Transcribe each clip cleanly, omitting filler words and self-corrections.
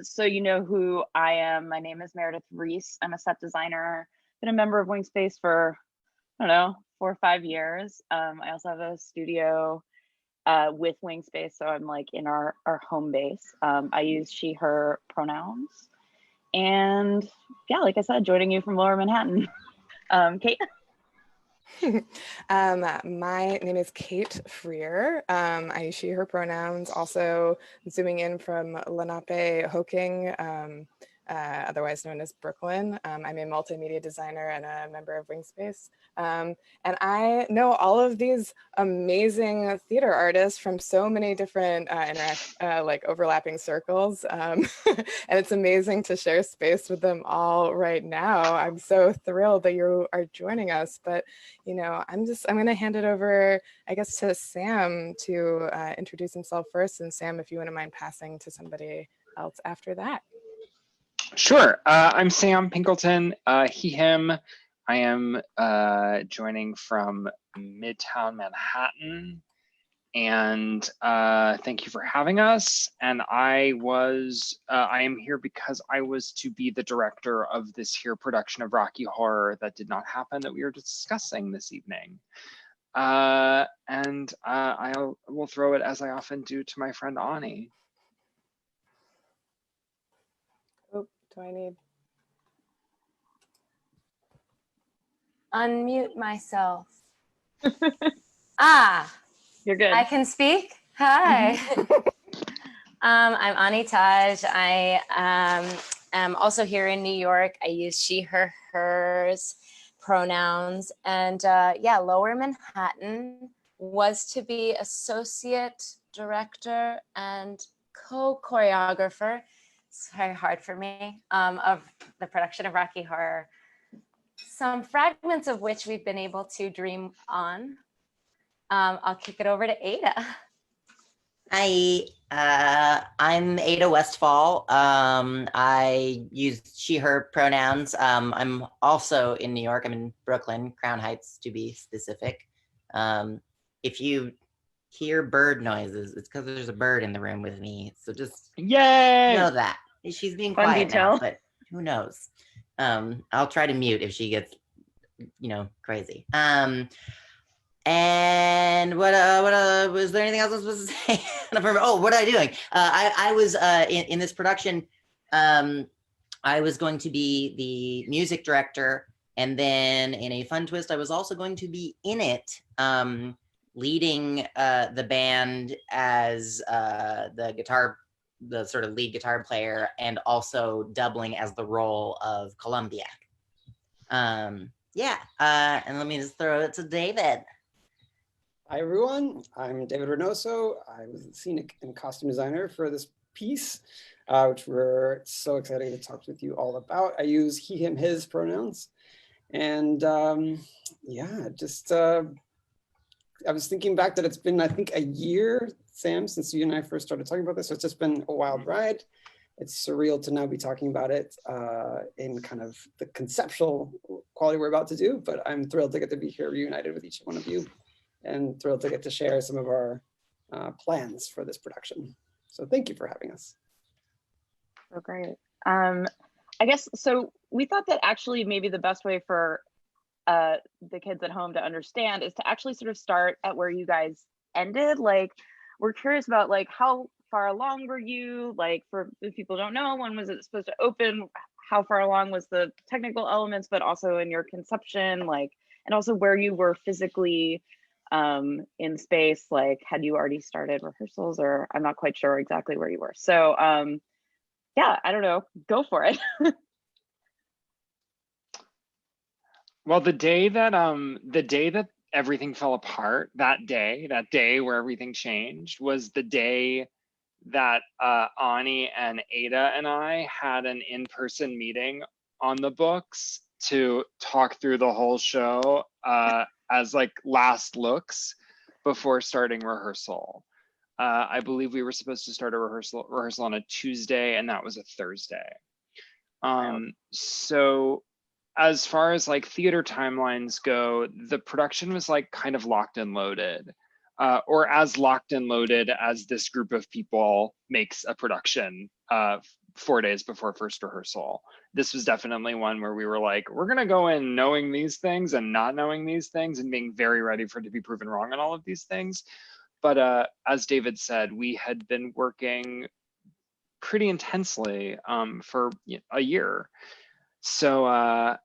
So you know who I am. My name is Meredith Reese. I'm a set designer. Been a member of Wingspace for, I don't know, 4 or 5 years. I also have a studio with Wingspace, so I'm like in our home base. I use she, her pronouns. And yeah, like I said, joining you from Lower Manhattan. Kate? My name is Kate Freer. I use she, her pronouns. Also zooming in from Lenape-Hoking, otherwise known as Brooklyn. I'm a multimedia designer and a member of Wingspace. And I know all of these amazing theater artists from so many different like overlapping circles. And it's amazing to share space with them all right now. I'm so thrilled that you are joining us. But, you know, I'm going to hand it over, I guess, to Sam to introduce himself first. And Sam, if you wouldn't mind passing to somebody else after that. Sure. I'm Sam Pinkelton, he, him. I am joining from Midtown Manhattan, and thank you for having us. And I am here because I was to be the director of this here production of Rocky Horror that did not happen, that we are discussing this evening. I will throw it, as I often do, to my friend Ani. Oh, do I need? Unmute myself. You're good. I can speak. Hi. I'm Ani Taj. I am also here in New York. I use she, her, hers pronouns. And yeah, Lower Manhattan was to be associate director and co-choreographer. It's very hard for me, of the production of Rocky Horror, some fragments of which we've been able to dream on. I'll kick it over to Ada. Hi, I'm Ada Westfall. I use she, her pronouns. I'm also in New York. I'm in Brooklyn, Crown Heights to be specific. If you hear bird noises, it's because there's a bird in the room with me. So just know that. She's being quiet now, but who knows? I'll try to mute if she gets, crazy. And what was there anything else I was supposed to say? Oh, what am I doing? I was in this production. I was going to be the music director, and then in a fun twist, I was also going to be in it, leading the band as the sort of lead guitar player, and also doubling as the role of Columbia. And let me just throw it to David. Hi, everyone. I'm David Reynoso. I was the scenic and costume designer for this piece, which we're so excited to talk with you all about. I use he, him, his pronouns. And I was thinking back that it's been, I think, a year, Sam, since you and I first started talking about this. So it's just been a wild ride. It's surreal to now be talking about it in kind of the conceptual quality we're about to do, but I'm thrilled to get to be here reunited with each one of you, and thrilled to get to share some of our plans for this production. So thank you for having us. So great. I guess, so we thought that actually maybe the best way for the kids at home to understand is to actually sort of start at where you guys ended. Like, we're curious about like how far along were you? Like, for if people don't know, when was it supposed to open? How far along was the technical elements, but also in your conception, like, and also where you were physically in space, like had you already started rehearsals, or I'm not quite sure exactly where you were. So yeah, I don't know, go for it. Well, the day that everything fell apart, that day where everything changed, was the day that Ani and Ada and I had an in-person meeting on the books to talk through the whole show as like last looks before starting rehearsal. I believe we were supposed to start a rehearsal on a Tuesday, and that was a Thursday. So as far as like theater timelines go, the production was like kind of locked and loaded. or as locked and loaded as this group of people makes a production 4 days before first rehearsal. This was definitely one where we were like, we're gonna go in knowing these things and not knowing these things and being very ready for it to be proven wrong on all of these things. But as David said, we had been working pretty intensely for a year. So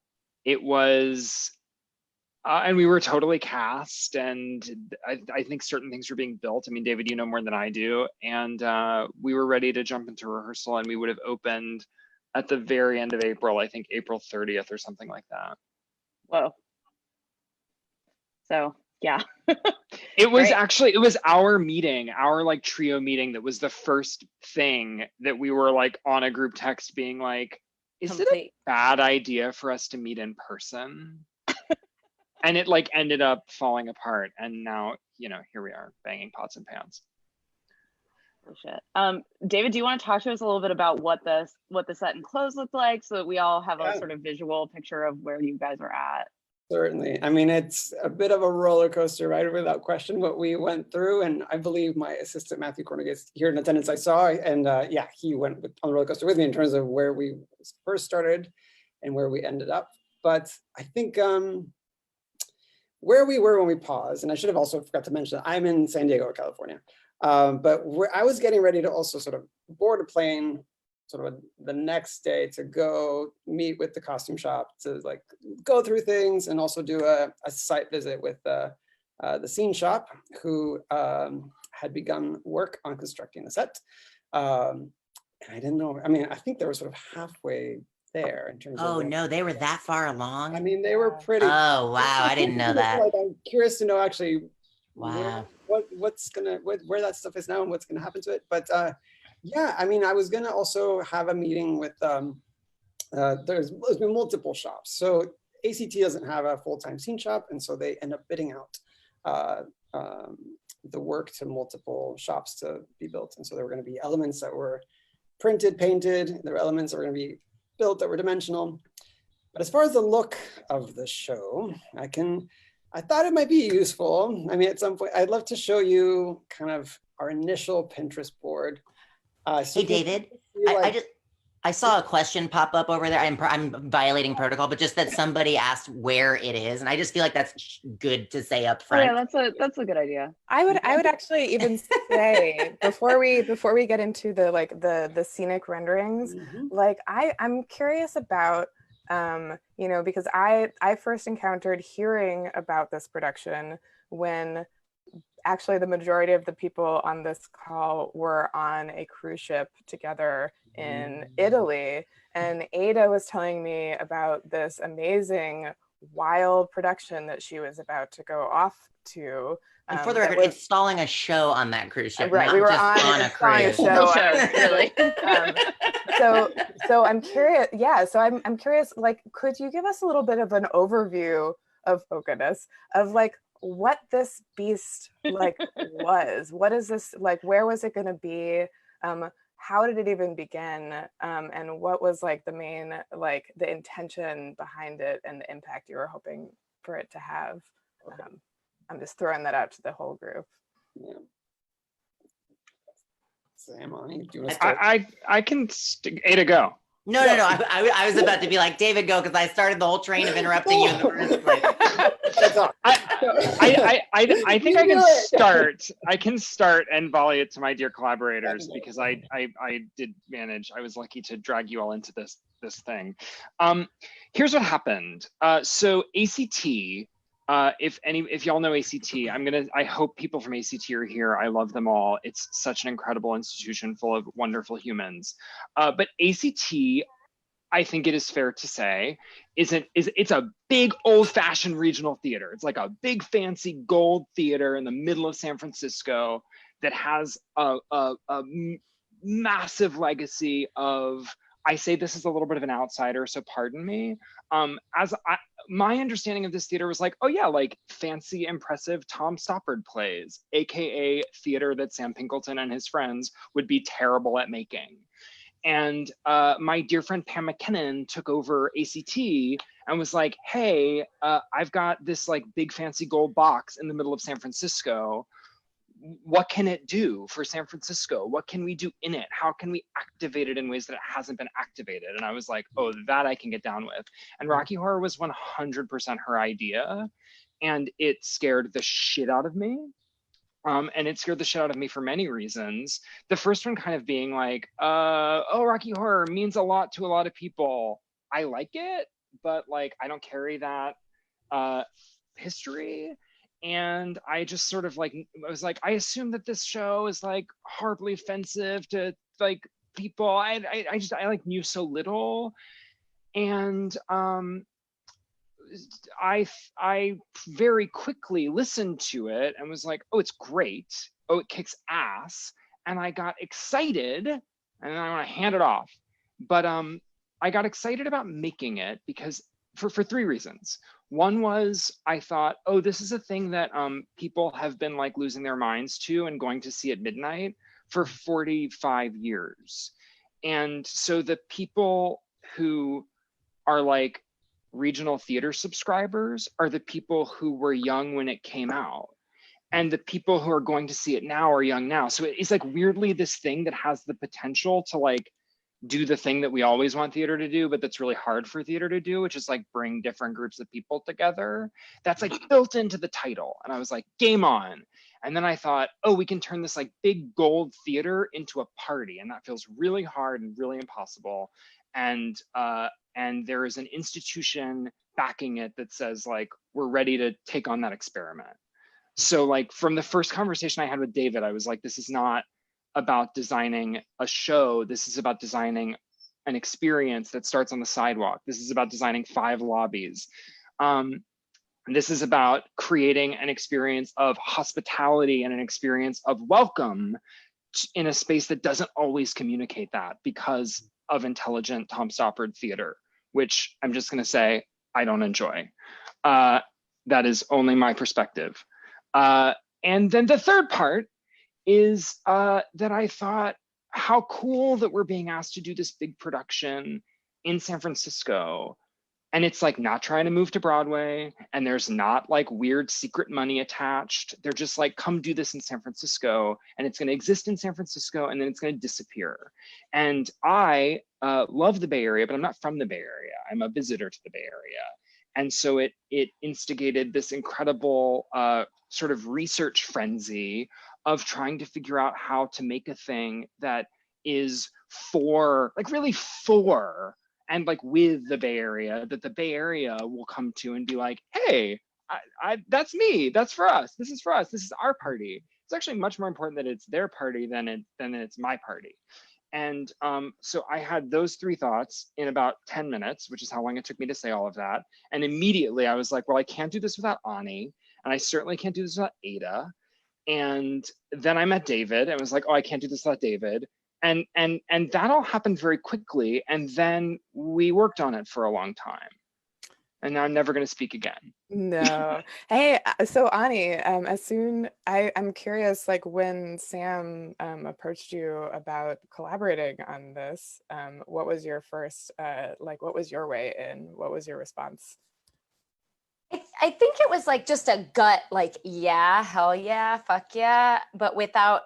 it was, and we were totally cast, and I think certain things were being built. I mean, David, you know more than I do. And we were ready to jump into rehearsal, and we would have opened at the very end of April, I think April 30th or something like that. Whoa. So, yeah. It was Great. actually, it was our meeting, our like trio meeting that was the first thing that we were like on a group text being like, is it a bad idea for us to meet in person? And it like ended up falling apart. And now, you know, here we are banging pots and pans. Oh, shit. David, do you want to talk to us a little bit about what the set and close looked like so that we all have a sort of visual picture of where you guys are at? Certainly. I mean, it's a bit of a roller coaster, right? Without question, what we went through. And I believe my assistant, Matthew Cornick, is here in attendance, I saw. And yeah, he went on the roller coaster with me in terms of where we first started and where we ended up. But I think where we were when we paused, and I should have also forgot to mention, I'm in San Diego, California. But I was getting ready to also sort of board a plane sort of the next day to go meet with the costume shop to like go through things and also do a site visit with the scene shop who had begun work on constructing the set. And I didn't know, I mean, I think they were sort of halfway there in terms of. Oh no, they were that far along? I mean, they were pretty. Oh wow, I didn't know that. Like, I'm curious to know actually wow. where that stuff is now and what's gonna happen to it. But yeah, I mean, I was gonna also have a meeting with there's been multiple shops. So ACT doesn't have a full-time scene shop, and so they end up bidding out the work to multiple shops to be built. And so there were going to be elements that were printed, painted. There were elements that were going to be built that were dimensional. But as far as the look of the show, I thought it might be useful. I mean, at some point, I'd love to show you kind of our initial Pinterest board. So hey, David, like, I saw a question pop up over there. I'm violating protocol, but just that somebody asked where it is, and I just feel like that's good to say up front. Oh, yeah, that's a good idea. I would actually even say before we get into the scenic renderings, like I'm curious about you know, because I first encountered hearing about this production when actually the majority of the people on this call were on a cruise ship together in Italy, and Ada was telling me about this amazing wild production that she was about to go off to. And for the record, installing a show on that cruise ship, right? Not we were just on a cruise. Really. So I'm curious. Yeah. So I'm curious. Like, could you give us a little bit of an overview of, oh goodness, of like what this beast like was? What is this like? Where was it going to be? How did it even begin? And what was like the main, like the intention behind it and the impact you were hoping for it to have? I'm just throwing that out to the whole group. Yeah. Sam, Ani, do you want to start? I can, Ada, go. No. I was about to be like, David, go, because I started the whole train of interrupting you in the first place. I think I can start. I can start and volley it to my dear collaborators, because I did manage. I was lucky to drag you all into this thing. Here's what happened. So ACT. If y'all know ACT, I hope people from ACT are here. I love them all. It's such an incredible institution full of wonderful humans. But ACT, I think it is fair to say, it's a big old-fashioned regional theater. It's like a big fancy gold theater in the middle of San Francisco that has a massive legacy of, I say this is a little bit of an outsider, so pardon me. My understanding of this theater was like, oh yeah, like fancy, impressive Tom Stoppard plays, AKA theater that Sam Pinkelton and his friends would be terrible at making. And my dear friend Pam McKinnon took over ACT and was like, hey, I've got this like big fancy gold box in the middle of San Francisco. what can it do for San Francisco? What can we do in it? How can we activate it in ways that it hasn't been activated? And I was like, oh, that I can get down with. And Rocky Horror was 100% her idea. And it scared the shit out of me. And it scared the shit out of me for many reasons. The first one kind of being like, oh, Rocky Horror means a lot to a lot of people. I like it, but like, I don't carry that history. And I just sort of like, I was like, I assume that this show is like horribly offensive to like people. I like knew so little. And I very quickly listened to it and was like, oh, it's great. Oh, it kicks ass. And I got excited, and I want to hand it off. But I got excited about making it because for three reasons. One was I thought, oh, this is a thing that people have been like losing their minds to and going to see at midnight for 45 years. And so the people who are like regional theater subscribers are the people who were young when it came out. And the people who are going to see it now are young now. So it's like weirdly this thing that has the potential to like do the thing that we always want theater to do, but that's really hard for theater to do, which is like bring different groups of people together. That's like built into the title. And I was like, game on. And then I thought, oh, we can turn this like big gold theater into a party. And that feels really hard and really impossible. And there is an institution backing it that says like, we're ready to take on that experiment. So like from the first conversation I had with David, I was like, this is not about designing a show. This is about designing an experience that starts on the sidewalk. This is about designing 5 lobbies. This is about creating an experience of hospitality and an experience of welcome in a space that doesn't always communicate that because of intelligent Tom Stoppard theater, which I'm just gonna say, I don't enjoy. That is only my perspective. And then the third part is that I thought, how cool that we're being asked to do this big production in San Francisco. And it's like not trying to move to Broadway, and there's not like weird secret money attached. They're just like, come do this in San Francisco, and it's gonna exist in San Francisco, and then it's gonna disappear. And I love the Bay Area, but I'm not from the Bay Area. I'm a visitor to the Bay Area. And so it instigated this incredible sort of research frenzy of trying to figure out how to make a thing that is for, like really for, and like with the Bay Area, that the Bay Area will come to and be like, hey, that's me, that's for us, this is for us, this is our party. It's actually much more important that it's their party than it's my party. And so I had those 3 thoughts in about 10 minutes, which is how long it took me to say all of that. And immediately I was like, well, I can't do this without Ani, and I certainly can't do this without Ada. And then I met David and was like, oh, I can't do this without David. And that all happened very quickly. And then we worked on it for a long time. And now I'm never going to speak again. No. Hey, so Ani, I'm curious, like when Sam approached you about collaborating on this, what was your first, what was your way in? What was your response? I think it was like just a gut, like, yeah, hell yeah, fuck yeah. But without,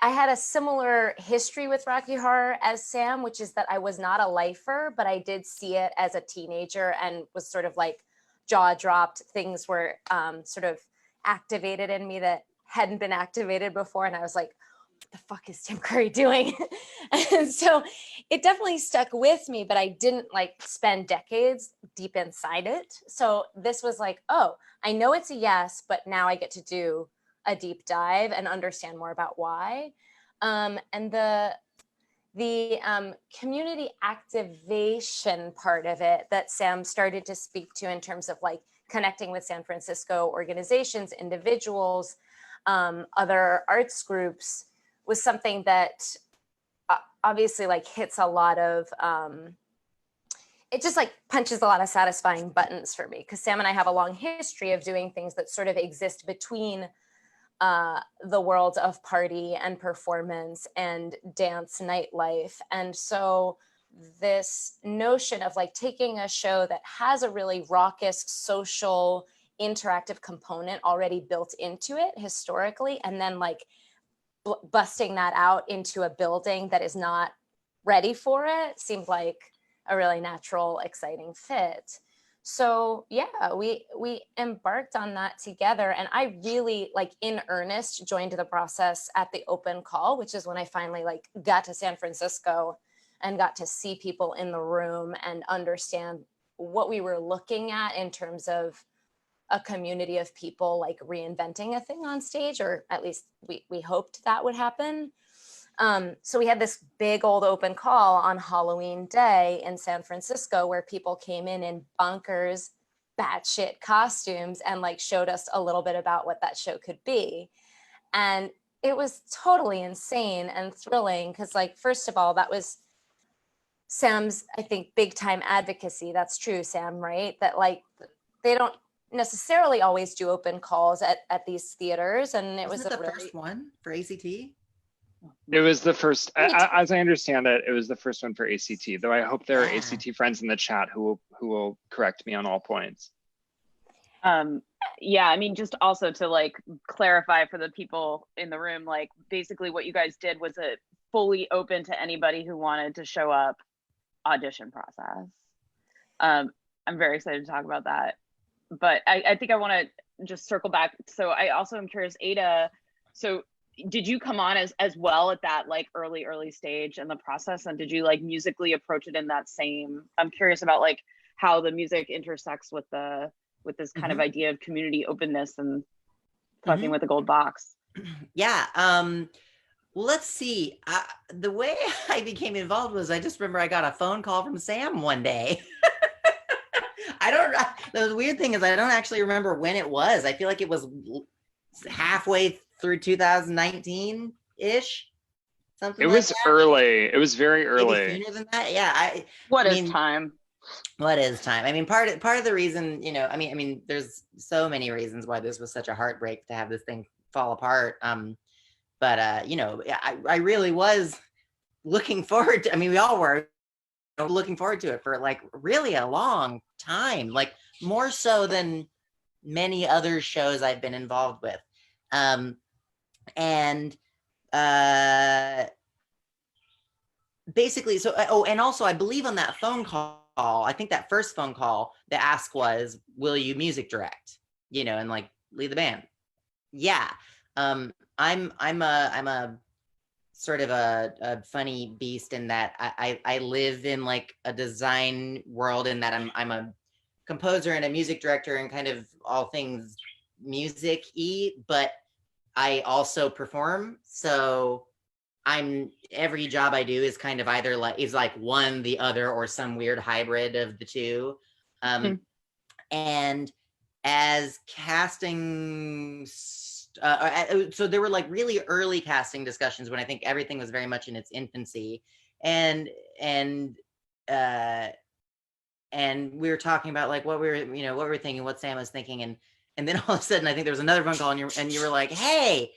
I had a similar history with Rocky Horror as Sam, which is that I was not a lifer, but I did see it as a teenager and was sort of like jaw dropped. Things were sort of activated in me that hadn't been activated before. And I was like, what the fuck is Tim Curry doing? And so it definitely stuck with me, but I didn't like spend decades deep inside it. So this was like, oh, I know it's a yes, but now I get to do a deep dive and understand more about why. And the community activation part of it that Sam started to speak to in terms of like connecting with San Francisco organizations, individuals, other arts groups, was something that obviously like hits a lot of, it just like punches a lot of satisfying buttons for me, because Sam and I have a long history of doing things that sort of exist between the world of party and performance and dance nightlife. And so this notion of like taking a show that has a really raucous social interactive component already built into it historically, and then like busting that out into a building that is not ready for it seemed like a really natural, exciting fit. So yeah, we embarked on that together, and I really like in earnest joined the process at the open call, which is when I finally like got to San Francisco and got to see people in the room and understand what we were looking at in terms of a community of people like reinventing a thing on stage, or at least we hoped that would happen. So we had this big old open call on Halloween Day in San Francisco where people came in bonkers, batshit costumes and like showed us a little bit about what that show could be. And it was totally insane and thrilling because like, first of all, that was Sam's, I think, big time advocacy. That's true, Sam, right? That like, they don't necessarily always do open calls at these theaters. And it was the really first one for ACT? It was the first, as I understand it, it was the first one for ACT, though I hope there are ACT friends in the chat who will correct me on all points. Yeah, I mean, just also to like clarify for the people in the room, like basically what you guys did was a fully open to anybody who wanted to show up audition process. I'm very excited to talk about that. But I think I want to just circle back. So I also am curious, Ada, so did you come on as well at that like early stage in the process, and did you like musically approach it in that same, I'm curious about like how the music intersects with this kind of idea of community openness and fucking with the gold box? Yeah. Well, let's see. The way I became involved was I just remember I got a phone call from Sam one day. The weird thing is I don't actually remember when it was. I feel like it was halfway through 2019-ish. Something it like was that. Early. It was very early. Maybe sooner than that. Yeah. What is time? What is time? I mean, part of the reason, you know, I mean, there's so many reasons why this was such a heartbreak to have this thing fall apart. But you know, I really was looking forward to, I mean, we all were looking forward to it for like really a long time, like more so than many other shows I've been involved with. Basically, so, and also I believe on that phone call, I think that first phone call, the ask was, will you music direct, you know, and like lead the band? Yeah. I'm a sort of a funny beast in that I live in like a design world, in that I'm a composer and a music director and kind of all things music-y, but I also perform. So every job I do is kind of either like one, the other, or some weird hybrid of the two. And as casting, so there were like really early casting discussions when I think everything was very much in its infancy, and we were talking about like what we were thinking, what Sam was thinking, and then all of a sudden I think there was another phone call, and you were like, hey,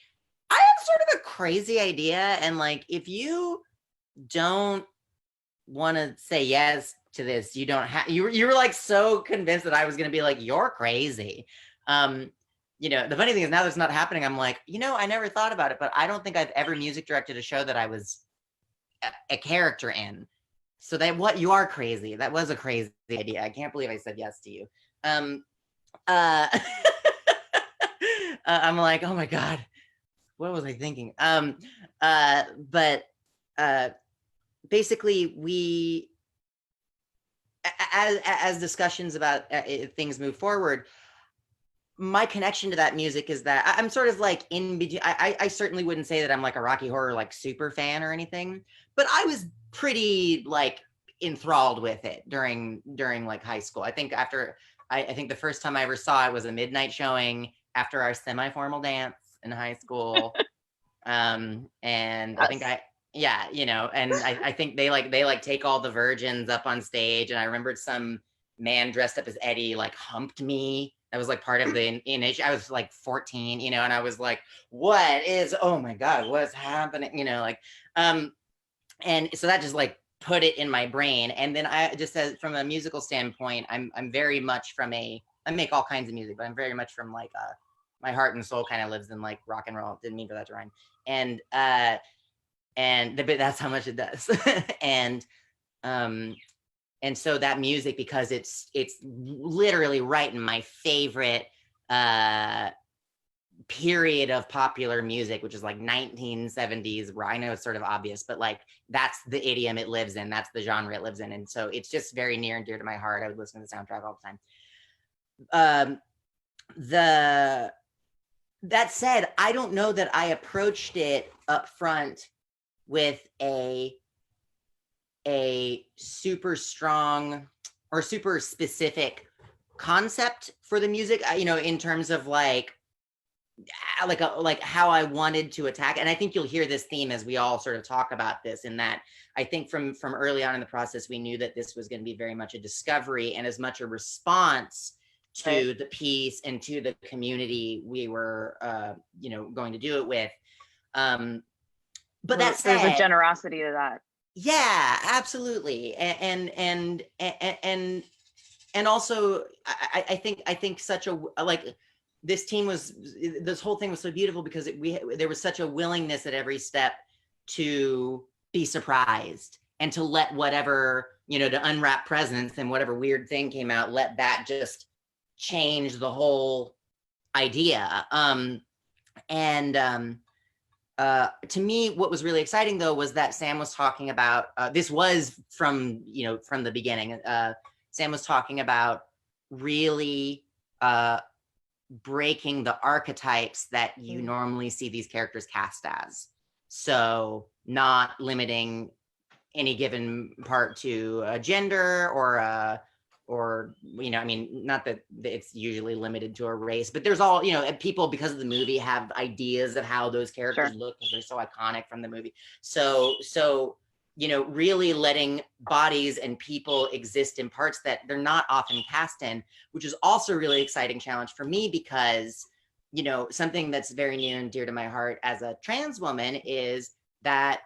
I have sort of a crazy idea, and like if you don't want to say yes to this, you don't have, you were like so convinced that I was going to be like, you're crazy. You know, the funny thing is now that's not happening. I'm like, you know, I never thought about it, but I don't think I've ever music directed a show that I was a character in. So you are crazy. That was a crazy idea. I can't believe I said yes to you. I'm like, oh my God, what was I thinking? But basically we, as discussions about things move forward, my connection to that music is that I'm sort of like in between. I certainly wouldn't say that I'm like a Rocky Horror like super fan or anything, but I was pretty like enthralled with it during like high school. I think I think the first time I ever saw it was a midnight showing after our semi-formal dance in high school. And yes. I think you know, and I think they take all the virgins up on stage, and I remembered some man dressed up as Eddie like humped me. That was like part of the initiation. I was like 14, you know, and I was like, oh my God, what's happening? You know, like, and so that just like put it in my brain. And then I just said, from a musical standpoint, I'm very much I'm I make all kinds of music, but I'm very much from like my heart and soul kind of lives in like rock and roll. Didn't mean for that to rhyme. But that's how much it does. And so that music, because it's literally right in my favorite period of popular music, which is like 1970s, where I know it's sort of obvious, but like that's the idiom it lives in, that's the genre it lives in. And so it's just very near and dear to my heart. I would listen to the soundtrack all the time. That said, I don't know that I approached it up front with a super strong or super specific concept for the music, in terms of like how I wanted to attack. And I think you'll hear this theme as we all sort of talk about this, in that I think from early on in the process, we knew that this was going to be very much a discovery and as much a response to the piece and to the community we were, going to do it with. But that said, there's a generosity to that. Yeah, absolutely. And also I think such a, like, this whole thing was so beautiful because there was such a willingness at every step to be surprised and to let whatever, to unwrap presents, and whatever weird thing came out, let that just change the whole idea. To me, what was really exciting though was that Sam was talking about, this was from the beginning, Sam was talking about really breaking the archetypes that you normally see these characters cast as. So not limiting any given part to a gender or not that it's usually limited to a race, but there's all, people, because of the movie, have ideas of how those characters look because they're so iconic from the movie. So really letting bodies and people exist in parts that they're not often cast in, which is also a really exciting challenge for me because, something that's very near and dear to my heart as a trans woman is that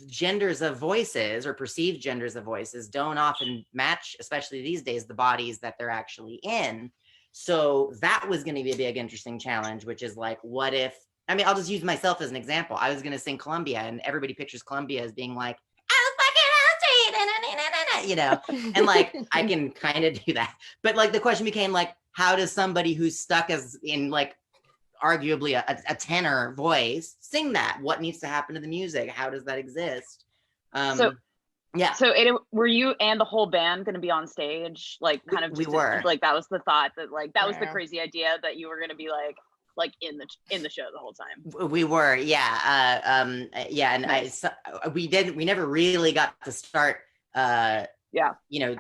genders of voices, or perceived genders of voices, don't often match, especially these days, the bodies that they're actually in. So that was going to be a big, interesting challenge, which is like, what if, I'll just use myself as an example. I was going to sing Columbia, and everybody pictures Columbia as being like, and like, I can kind of do that. But like, the question became like, how does somebody who's stuck as in like, arguably a tenor voice sing that? What needs to happen to the music? How does that exist? So were you and the whole band going to be on stage, like kind of just we were, like, that was the thought, that like that was the crazy idea, that you were going to be like in the show the whole time? We were, and nice. We never really got to start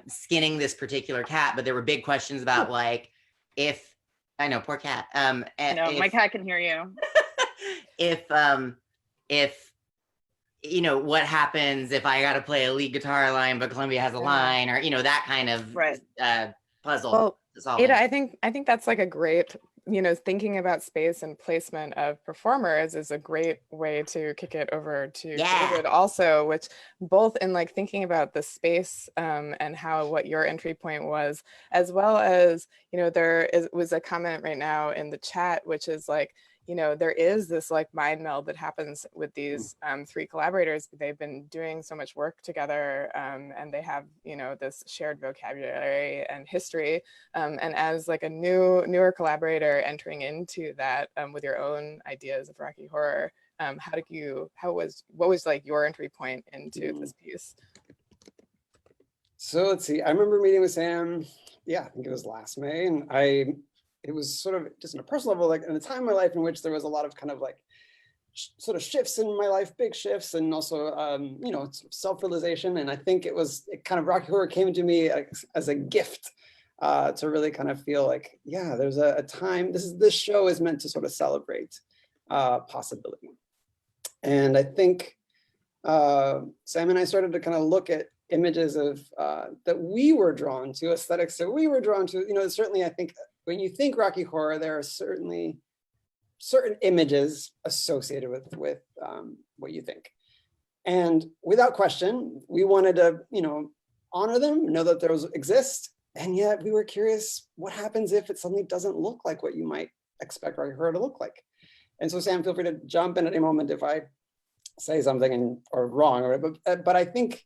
skinning this particular cat, but there were big questions about like, if I know, poor cat. My cat can hear you. If what happens if I got to play a lead guitar line, but Columbia has a line, or that kind of puzzle. Well, Ada, I think that's like a great, thinking about space and placement of performers is a great way to kick it over to David also, which both in like thinking about the space and what your entry point was, as well as, was a comment right now in the chat, which is like, there is this like mind meld that happens with these three collaborators. They've been doing so much work together, and they have, this shared vocabulary and history. And as like a newer collaborator entering into that with your own ideas of Rocky Horror, what was like your entry point into this piece? So let's see. I remember meeting with Sam. I think it was last May, and it was sort of just on a personal level, like in a time in my life in which there was a lot of kind of like sort of shifts in my life, big shifts, and also, self-realization. And I think it kind of Rocky Horror came to me as a gift to really kind of feel like, there's a time, this show is meant to sort of celebrate possibility. And I think Sam and I started to kind of look at images of that we were drawn to, aesthetics that we were drawn to. Certainly I think when you think Rocky Horror, there are certainly certain images associated with what you think. And without question, we wanted to, honor them, know that those exist, And yet we were curious, what happens if it suddenly doesn't look like what you might expect her to look like? And so Sam, feel free to jump in at any moment if I say something or wrong, but I think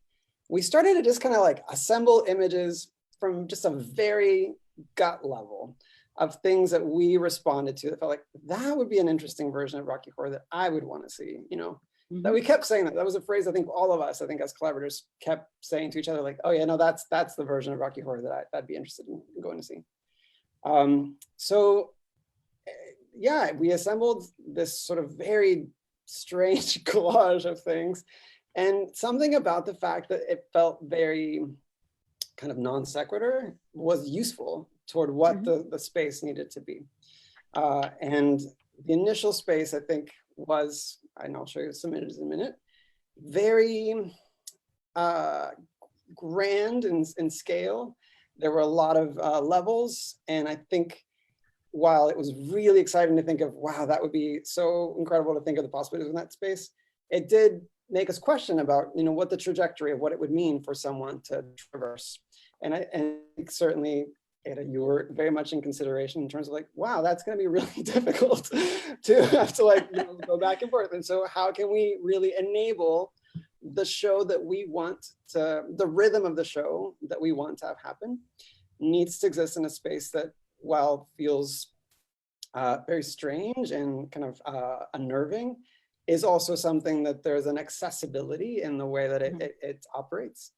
we started to just kind of like assemble images from just a very gut level of things that we responded to that felt like that would be an interesting version of Rocky Horror that I would want to see, you know. That we kept saying that was a phrase I think all of us, I think as collaborators, kept saying to each other, like, oh yeah, no, that's the version of Rocky Horror that I'd be interested in going to see. So yeah, we assembled this sort of very strange collage of things, and something about the fact that it felt very kind of non sequitur was useful toward what the space needed to be. And the initial space, I think, was, and I'll show you some images in a minute, very grand in scale. There were a lot of levels, and I think while it was really exciting to think of, wow, that would be so incredible to think of the possibilities in that space, it did make us question about, you know, what the trajectory of what it would mean for someone to traverse. And I think certainly, Ada, you were very much in consideration in terms of like, wow, that's going to be really difficult to have to like, you know, go back and forth. And so how can we really enable the show that we want to, the rhythm of the show that we want to have happen needs to exist in a space that, while feels very strange and kind of unnerving, is also something that there's an accessibility in the way that it operates.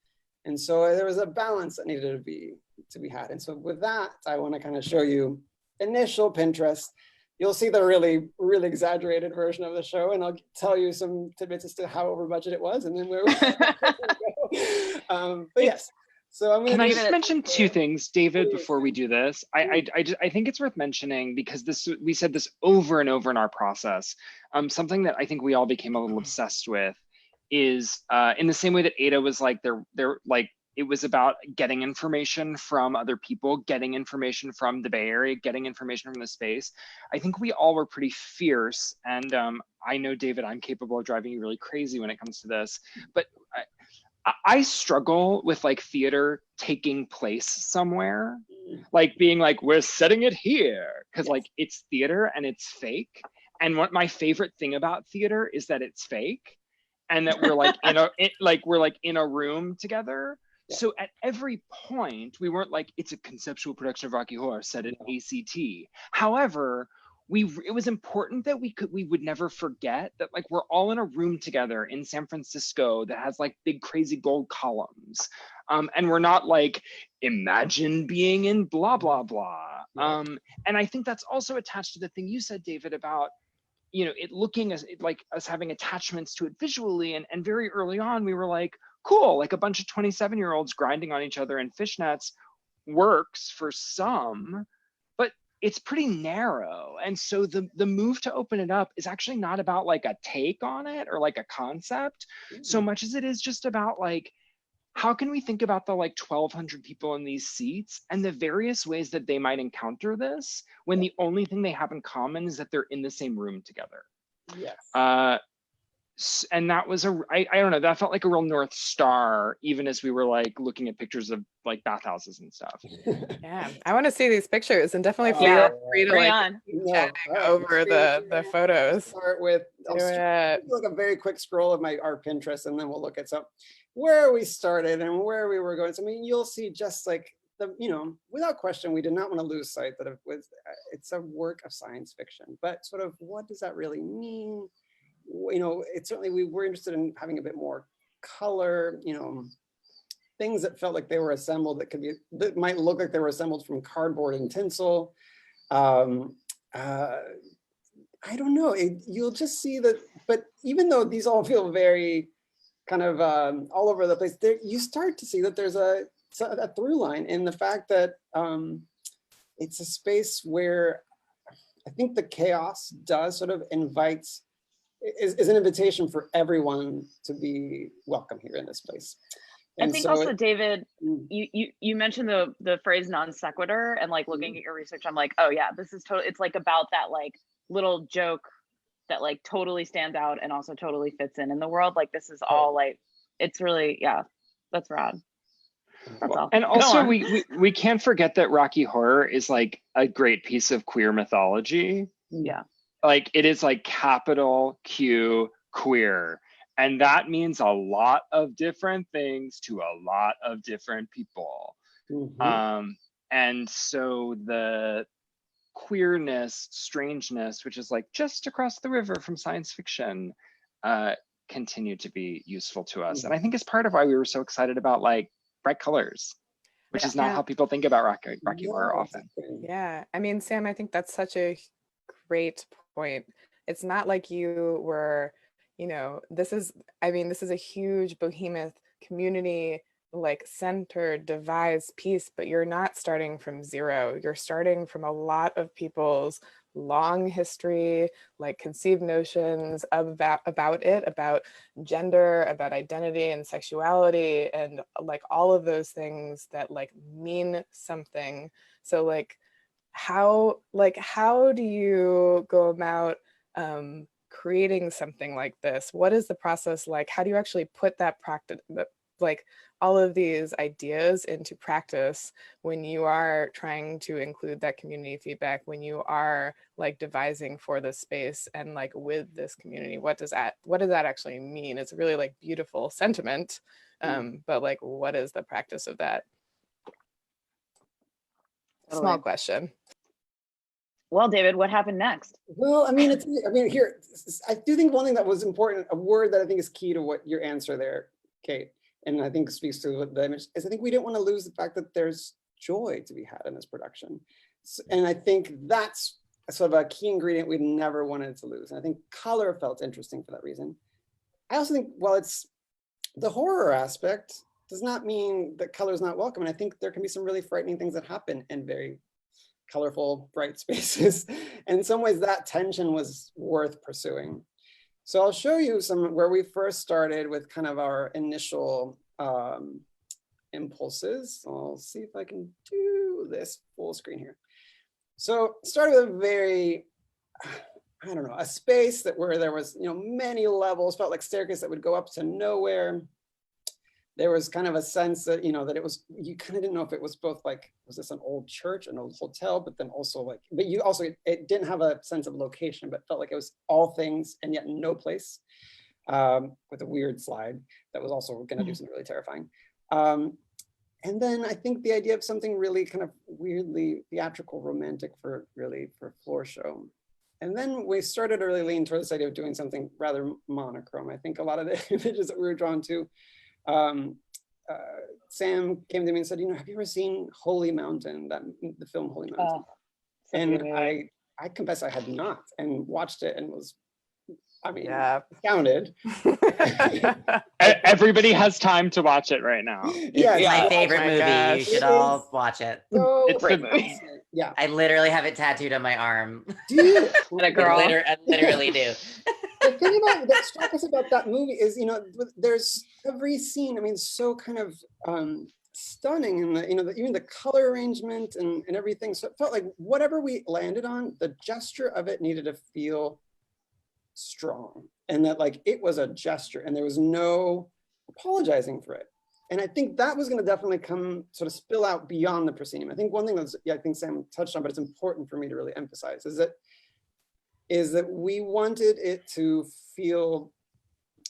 And so there was a balance that needed to be had. And so with that, I want to kind of show you initial Pinterest. You'll see the really, really exaggerated version of the show, and I'll tell you some tidbits as to how over budget it was, and then where we go. But yes. So I'm Can I just mention two things, David, before we do this? I think it's worth mentioning, because we said this over and over in our process. Something that I think we all became a little obsessed with is in the same way that Ada was like, they're like, it was about getting information from other people, getting information from the Bay Area, getting information from the space. I think we all were pretty fierce, and I know, David, I'm capable of driving you really crazy when it comes to this, but I struggle with like theater taking place somewhere, like being like, we're setting it here, because like it's theater and it's fake. And what my favorite thing about theater is that it's fake, and that we're like in a room together. Yeah. So at every point, we weren't like, it's a conceptual production of Rocky Horror set in ACT. However, it was important that we would never forget that like we're all in a room together in San Francisco that has like big crazy gold columns, and we're not like, imagine being in blah blah blah. And I think that's also attached to the thing you said, David, about, you know, it looking as like us having attachments to it visually, and very early on we were like, cool, like a bunch of 27-year-olds grinding on each other in fishnets works for some, but it's pretty narrow. And so the move to open it up is actually not about like a take on it or like a concept, so much as it is just about like, how can we think about the like 1,200 people in these seats and the various ways that they might encounter this when the only thing they have in common is that they're in the same room together. Yes. And that was I don't know, that felt like a real North Star, even as we were like looking at pictures of like bathhouses and stuff. Yeah, I want to see these pictures, and definitely feel free to like over the photos. Start with like a very quick scroll of our Pinterest, and then we'll look at some where we started and where we were going. So I mean, you'll see just like you know, without question, we did not want to lose sight that it's a work of science fiction, but sort of what does that really mean? You know, it's certainly, we were interested in having a bit more color, you know, things that felt like they were assembled that might look like they were assembled from cardboard and tinsel. I don't know, you'll just see that, but even though these all feel very kind of all over the place, you start to see that there's a through line in the fact that it's a space where I think the chaos does sort of is an invitation for everyone to be welcome here in this place. And I think so also, David, you mentioned the phrase non sequitur, and like looking at your research, I'm like, oh yeah, this is totally, it's like about that like little joke that like totally stands out and also totally fits in the world. Like this is all like, it's really, yeah, that's rad. That's all. And Go also on. we can't forget that Rocky Horror is like a great piece of queer mythology. Yeah. Like it is like capital Q queer. And that means a lot of different things to a lot of different people. And so the queerness, strangeness, which is like just across the river from science fiction, continue to be useful to us. And I think it's part of why we were so excited about like bright colors, which is not how people think about Rocky Horror often. Yeah, I mean, Sam, I think that's such a great point. It's not like you were, you know, this is a huge behemoth community, like centered, devised piece, but you're not starting from zero. You're starting from a lot of people's long history, like conceived notions about it, about gender, about identity and sexuality, and like all of those things that like mean something. So like how do you go about creating something like this? What is the process like? How do you actually put that practice, like all of these ideas into practice when you are trying to include that community feedback, when you are like devising for this space and like with this community? What does that actually mean? It's a really like beautiful sentiment, but like what is the practice of that? Totally. Small question. Well, David, what happened next? Well, here, I do think one thing that was important, a word that I think is key to what your answer there, Kate, and I think speaks to what the image is, I think we didn't want to lose the fact that there's joy to be had in this production. And I think that's sort of a key ingredient we never wanted to lose. And I think color felt interesting for that reason. I also think, while it's the horror aspect, does not mean that color is not welcome. And I think there can be some really frightening things that happen in very colorful, bright spaces. And in some ways, that tension was worth pursuing. So I'll show you where we first started with kind of our initial impulses. I'll see if I can do this full screen here. So started with a very, I don't know, a space where there was, many levels, felt like staircase that would go up to nowhere. There was kind of a sense that, that it was, you kind of didn't know if it was both like, was this an old church, an old hotel, but then also like, but you also, it didn't have a sense of location, but felt like it was all things and yet no place, with a weird slide that was also going to do something really terrifying. And then I think the idea of something really kind of weirdly theatrical, romantic for floor show. And then we started to really lean towards this idea of doing something rather monochrome. I think a lot of the images that we were drawn to, Sam came to me and said, have you ever seen Holy Mountain, the film Holy Mountain? And I confess I had not, and watched it and was, astounded. Everybody has time to watch it right now. It's my favorite movie. Gosh. You should all watch it. So it's great movie. Yeah. I literally have it tattooed on my arm. Do you? What a girl. I literally do. The thing that struck us about that movie is, there's every scene, so kind of stunning, and even the color arrangement and everything. So it felt like whatever we landed on, the gesture of it needed to feel strong, and that like it was a gesture and there was no apologizing for it. And I think that was going to definitely sort of spill out beyond the proscenium. I think one thing I think Sam touched on, but it's important for me to really emphasize, is that we wanted it to feel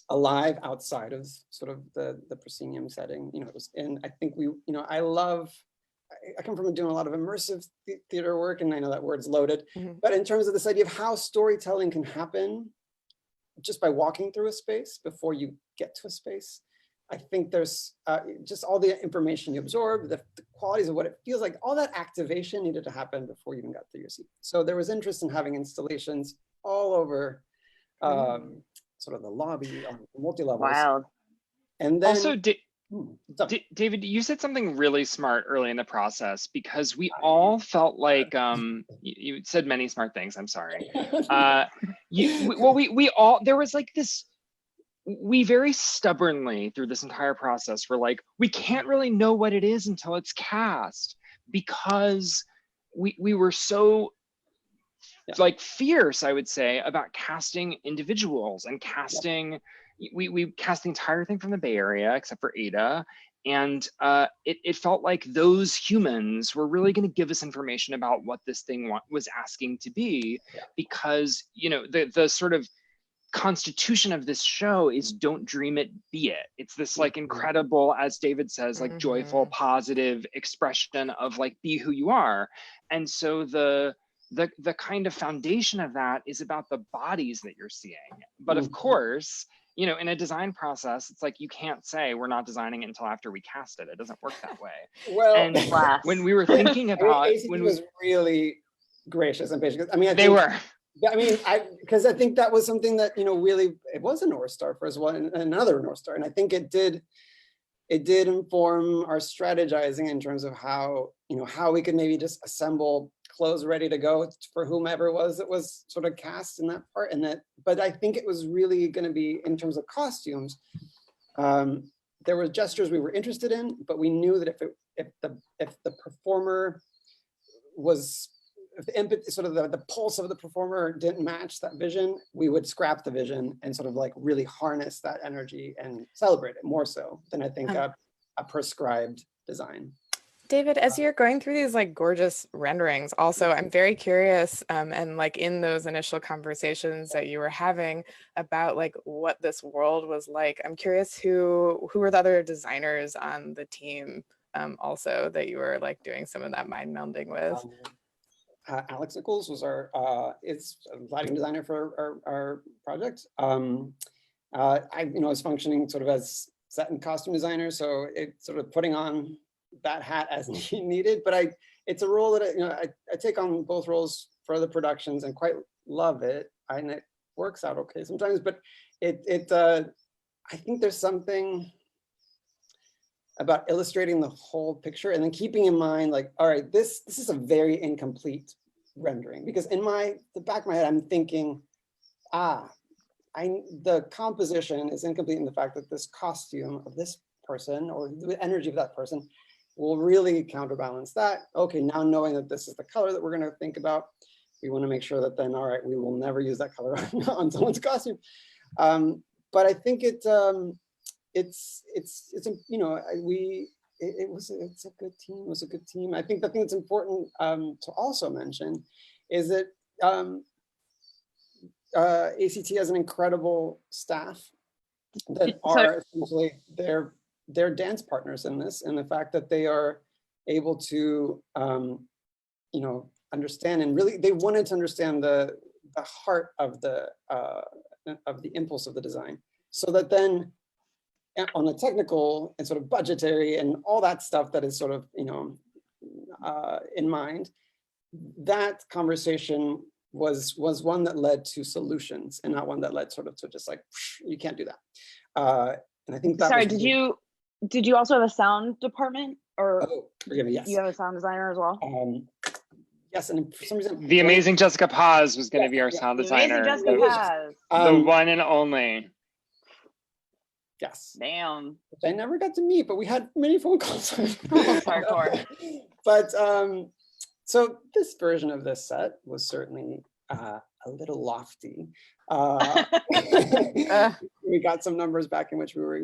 alive outside of sort of the proscenium setting. It was, and I think I come from doing a lot of immersive theater work, and I know that word's loaded, but in terms of this idea of how storytelling can happen just by walking through a space before you get to a space, I think there's just all the information you absorb, the qualities of what it feels like, all that activation needed to happen before you even got to your seat. So there was interest in having installations all over sort of the lobby on multi-levels. Wild. And then also, David, you said something really smart early in the process, because we all felt like, you said many smart things, I'm sorry. We all, there was like this, we very stubbornly through this entire process were like, we can't really know what it is until it's cast, because we were so like fierce, I would say, about casting individuals and casting, we cast the entire thing from the Bay Area except for Ada, And it felt like those humans were really going to give us information about what this thing was asking to be, because, you know, the sort of constitution of this show is don't dream it, be it. It's this like incredible, as David says, like joyful, positive expression of like, be who you are. And so the kind of foundation of that is about the bodies that you're seeing. But of course, you know, in a design process, it's like, you can't say we're not designing it until after we cast it. It doesn't work that way. Well, and when we were thinking about, ACT was really gracious and patient. I mean, they were. I mean, because I think that was something that, you know, really, it was a North Star for us, well, and another North Star. And I think it did inform our strategizing in terms of how, you know, how we could maybe just assemble clothes ready to go for whomever it was that was sort of cast in that part. And that, but I think it was really going to be, in terms of costumes, there were gestures we were interested in, but we knew that if the performer was, if the empathy, sort of the pulse of the performer didn't match that vision, we would scrap the vision and sort of like really harness that energy and celebrate it more so than I think a prescribed design. David, as you're going through these like gorgeous renderings, also, I'm very curious, and like in those initial conversations that you were having about like what this world was like, I'm curious who were the other designers on the team also that you were like doing some of that mind melding with? Alex Nichols was our is a lighting designer for our project. I was functioning sort of as set and costume designer, so it's sort of putting on that hat as needed. But it's a role that I take on both roles for the productions and quite love it, and it works out okay sometimes. But I think there's something about illustrating the whole picture and then keeping in mind, like, all right, this is a very incomplete rendering, because in the back of my head, I'm thinking, the composition is incomplete in the fact that this costume of this person or the energy of that person will really counterbalance that. Okay, now knowing that this is the color that we're going to think about, we want to make sure that then, all right, we will never use that color on someone's costume. But I think it's a good team. It was a good team. I think the thing that's important to also mention is that ACT has an incredible staff that are essentially their dance partners in this, and the fact that they are able to understand, and really they wanted to understand the heart of the impulse of the design, so that then on the technical and sort of budgetary and all that stuff that is sort of in mind, that conversation was one that led to solutions and not one that led sort of to just like, you can't do that. And I think that sorry, did you also have a sound department, or forgive me, yes, you have a sound designer as well? Yes, and for some reason the amazing Jessica Paz was going to be our sound designer. Jessica Paz. The one and only. Yes. Damn. Which I never got to meet, but we had many phone calls. Hardcore. But so this version of this set was certainly a little lofty. We got some numbers back in which we were,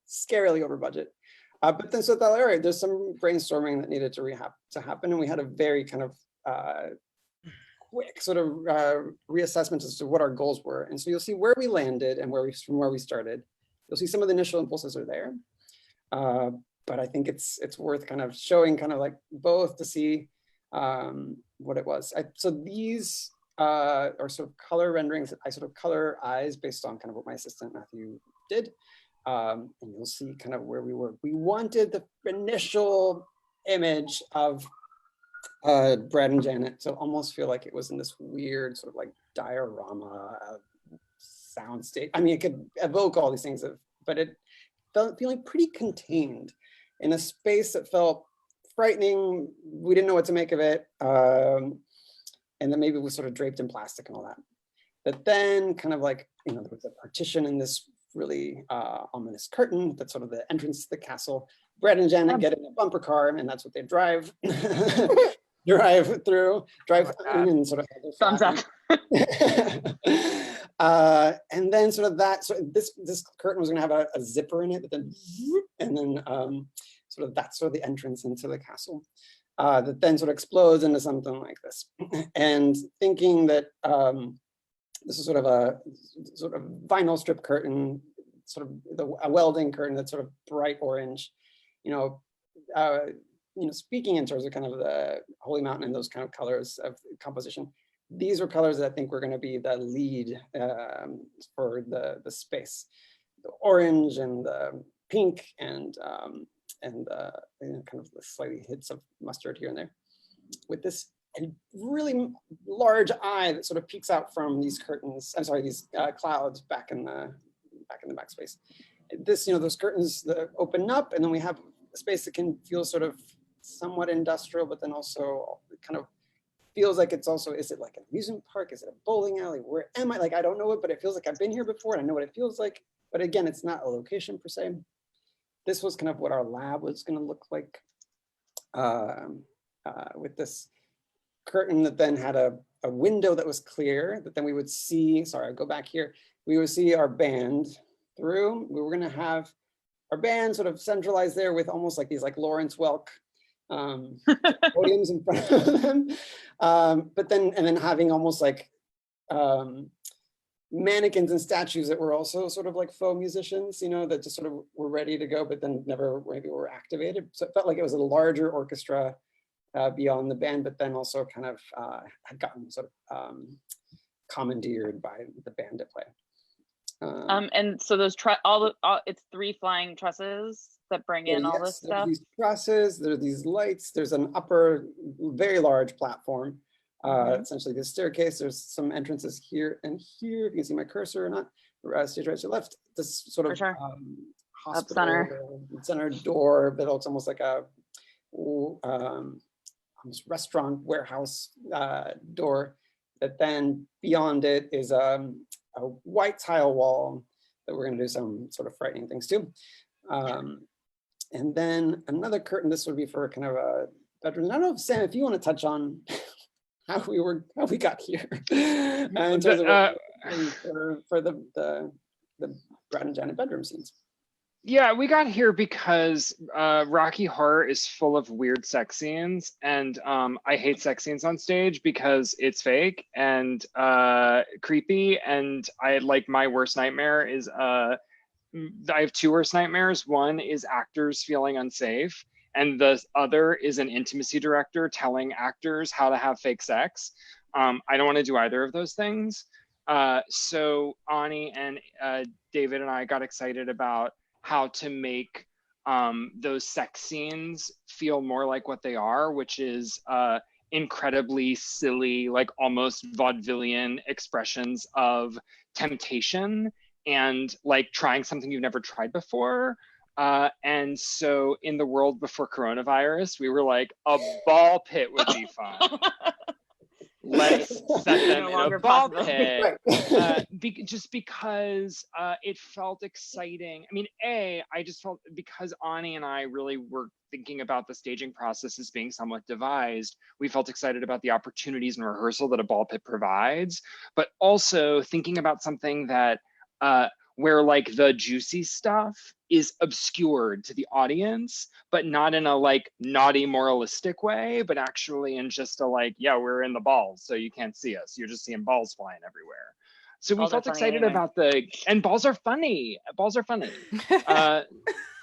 scarily over budget. But then so that area, there's some brainstorming that needed to happen, and we had a very kind of quick sort of reassessment as to what our goals were. And so you'll see where we landed and from where we started. You'll see some of the initial impulses are there, but I think it's worth kind of showing kind of like both to see what it was. So these are sort of color renderings. I sort of color eyes based on kind of what my assistant Matthew did. And you'll see kind of where we were. We wanted the initial image of Brad and Janet to almost feel like it was in this weird sort of like diorama sound state. I mean, it could evoke all these things, but it felt feeling pretty contained in a space that felt frightening. We didn't know what to make of it. And then maybe it was sort of draped in plastic and all that. But then kind of like, there was a partition in this really ominous curtain that's sort of the entrance to the castle. Brad and Janet get in a bumper car, and that's what they drive through, and sort of thumbs up. And then sort of that, so this curtain was going to have a zipper in it, but then, and then sort of that's sort of the entrance into the castle. That then sort of explodes into something like this. And thinking that this is sort of a vinyl strip curtain, sort of a welding curtain that's sort of bright orange, speaking in terms of kind of the Holy Mountain and those kind of colors of composition. These are colors that I think were going to be the lead for the space. The orange and the pink and kind of the slightly hits of mustard here and there, with this really large eye that sort of peeks out from these curtains. I'm sorry, these clouds back in the backspace. This, those curtains that open up, and then we have a space that can feel sort of somewhat industrial, but then also kind of feels like it's also, is it like an amusement park? Is it a bowling alley? Where am I? Like, I don't know it, but it feels like I've been here before and I know what it feels like. But again, it's not a location per se. This was kind of what our lab was going to look like with this curtain that then had a window that was clear, that then we would see, sorry, I'll go back here. We would see our band through. We were going to have our band sort of centralized there with almost like these like Lawrence Welk podiums in front of them, but then having almost like mannequins and statues that were also sort of like faux musicians, that just sort of were ready to go, but then never maybe were activated. So it felt like it was a larger orchestra beyond the band, but then also kind of had gotten sort of commandeered by the band to play. And so those it's 3 flying trusses that bring in all this stuff. These trusses, there are these lights. There's an upper, very large platform. Essentially, this staircase. There's some entrances here and here. If you can see my cursor or not. Stage right to left. This sort of hospital center door, but it's almost like a almost restaurant warehouse door. That then beyond it is a white tile wall that we're going to do some sort of frightening things to. And then another curtain, this would be for kind of a bedroom. I don't know if Sam, if you want to touch on how we got here in terms of for the Brad and Janet bedroom scenes. Yeah, we got here because Rocky Horror is full of weird sex scenes, and I hate sex scenes on stage because it's fake and creepy, and my worst nightmare is I have 2 worst nightmares. One is actors feeling unsafe, and the other is an intimacy director telling actors how to have fake sex. I don't want to do either of those things. So Ani and David and I got excited about how to make those sex scenes feel more like what they are, which is incredibly silly, like almost vaudevillian expressions of temptation and like trying something you've never tried before. And so in the world before coronavirus, we were like, a ball pit would be fun. Let's set them in a ball pit, just because it felt exciting. I mean, I just felt, because Ani and I really were thinking about the staging process as being somewhat devised, we felt excited about the opportunities in rehearsal that a ball pit provides, but also thinking about something that where like the juicy stuff is obscured to the audience, but not in a like naughty moralistic way, but actually in just a like, yeah, we're in the balls, so you can't see us. You're just seeing balls flying everywhere. So we felt excited about and balls are funny. Balls are funny.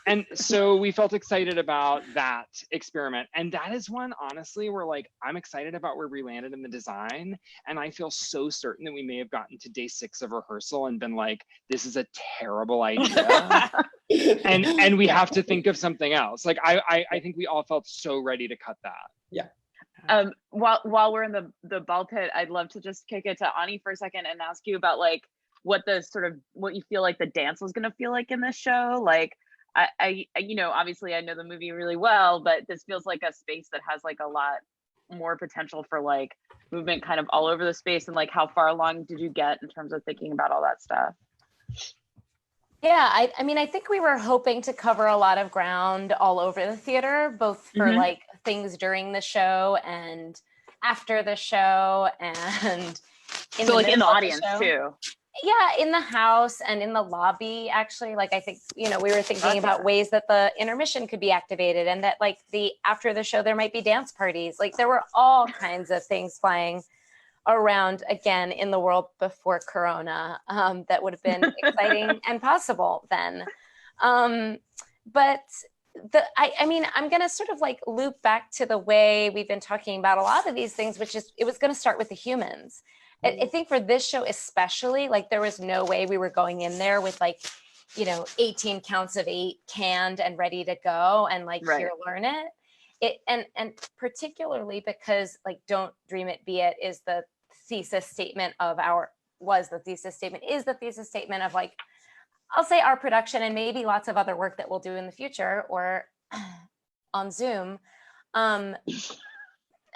And so we felt excited about that experiment. And that is one, honestly, where like, I'm excited about where we landed in the design. And I feel so certain that we may have gotten to day 6 of rehearsal and been like, this is a terrible idea. and we have to think of something else. Like, I think we all felt so ready to cut that. Yeah. While we're in the ball pit, I'd love to just kick it to Ani for a second and ask you about like what you feel like the dance was going to feel like in this show. Like, I obviously I know the movie really well, but this feels like a space that has like a lot more potential for like movement kind of all over the space. And like, how far along did you get in terms of thinking about all that stuff? Yeah, I mean, I think we were hoping to cover a lot of ground all over the theater, both for like things during the show and after the show, and in the audience too. Yeah, in the house and in the lobby, actually. Like, I think, we were thinking about ways that the intermission could be activated, and that like after the show, there might be dance parties. Like, there were all kinds of things flying around again in the world before Corona, that would have been exciting and possible then. But I mean, I'm going to sort of like loop back to the way we've been talking about a lot of these things, which is it was going to start with the humans. I think for this show especially, like there was no way we were going in there with like, 18 counts of 8 canned and ready to go and like, here, learn it. And particularly because like, don't dream it, be it is the thesis statement of the thesis statement of like, I'll say our production and maybe lots of other work that we'll do in the future or on Zoom. I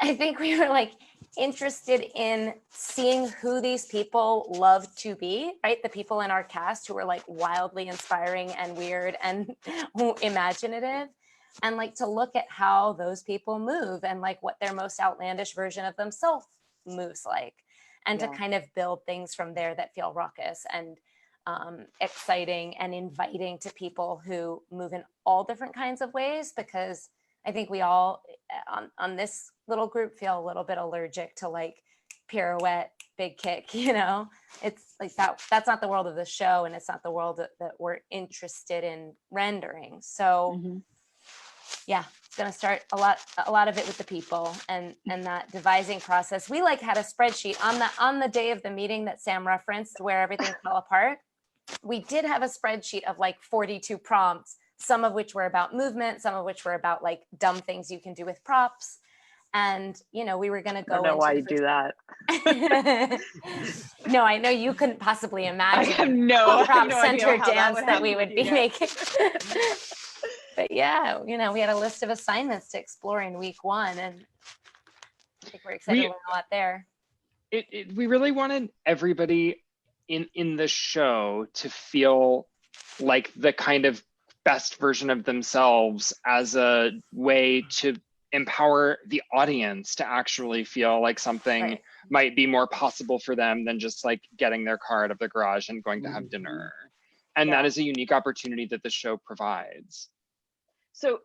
think we were like interested in seeing who these people love to be, right? The people in our cast who were like wildly inspiring and weird and imaginative, and like to look at how those people move and like what their most outlandish version of themselves moves like, and to kind of build things from there that feel raucous and exciting and inviting to people who move in all different kinds of ways, because I think we all on this little group feel a little bit allergic to like pirouette, big kick, it's like that's not the world of the show, and it's not the world that we're interested in rendering. So yeah, it's going to start a lot of it with the people and that devising process. We like had a spreadsheet on the day of the meeting that Sam referenced where everything fell apart. We did have a spreadsheet of like 42 prompts, some of which were about movement, some of which were about like dumb things you can do with props. And, we were going to go. I don't know why you do that. No, I know you couldn't possibly imagine. I have no prop-centered dance that we would be making. But yeah, we had a list of assignments to explore in week 1, and I think we're excited to learn a lot there. We really wanted everybody in the show to feel like the kind of best version of themselves as a way to empower the audience to actually feel like something might be more possible for them than just like getting their car out of the garage and going to have dinner. And that is a unique opportunity that the show provides. So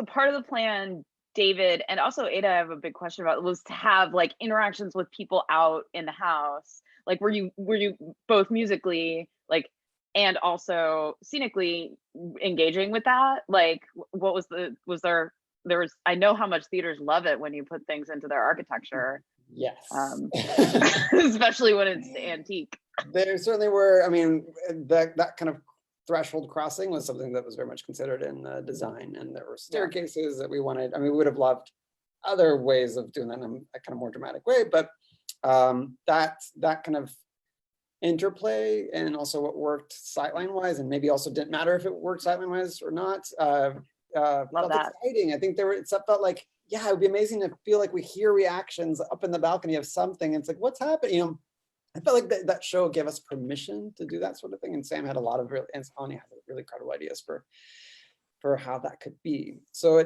part of the plan, David, and also Ada, I have a big question about, was to have like interactions with people out in the house. Like, were you both musically like and also scenically engaging with that? Like, what was I know how much theaters love it when you put things into their architecture. Yes. Especially when it's antique. There certainly were, I mean, that kind of threshold crossing was something that was very much considered in the design, and there were staircases that we wanted. I mean, we would have loved other ways of doing that in a kind of more dramatic way, but that kind of interplay and also what worked sightline wise, and maybe also didn't matter if it worked sightline wise or not, felt exciting. I think it felt like, yeah, it would be amazing to feel like we hear reactions up in the balcony of something. It's like, what's happening? I felt like that show gave us permission to do that sort of thing. And Sam had a lot of and Ani had really incredible ideas for how that could be. So